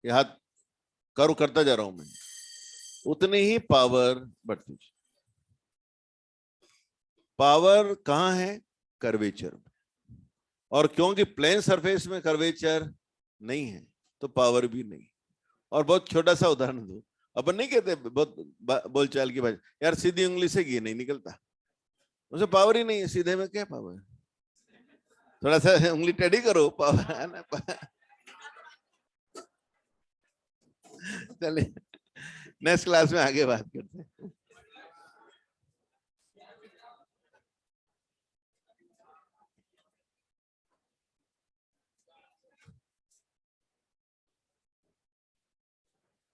ये हाथ कर्व करता जा रहा हूं मैं, उतनी ही पावर बढ़ती है। पावर कहां है? कर्वेचर में। और क्योंकि प्लेन सरफेस में कर्वेचर नहीं है तो पावर भी नहीं। और बहुत छोटा सा उदाहरण दो, अपन नहीं कहते बहुत बोलचाल की भाषा, यार सीधी उंगली से घी नहीं निकलता, उसे पावर ही नहीं है। सीधे में क्या पावर है? थोड़ा सा उंगली टेढ़ी करो, पावर है ना। चलिए नेक्स्ट क्लास में आगे बात करते हैं।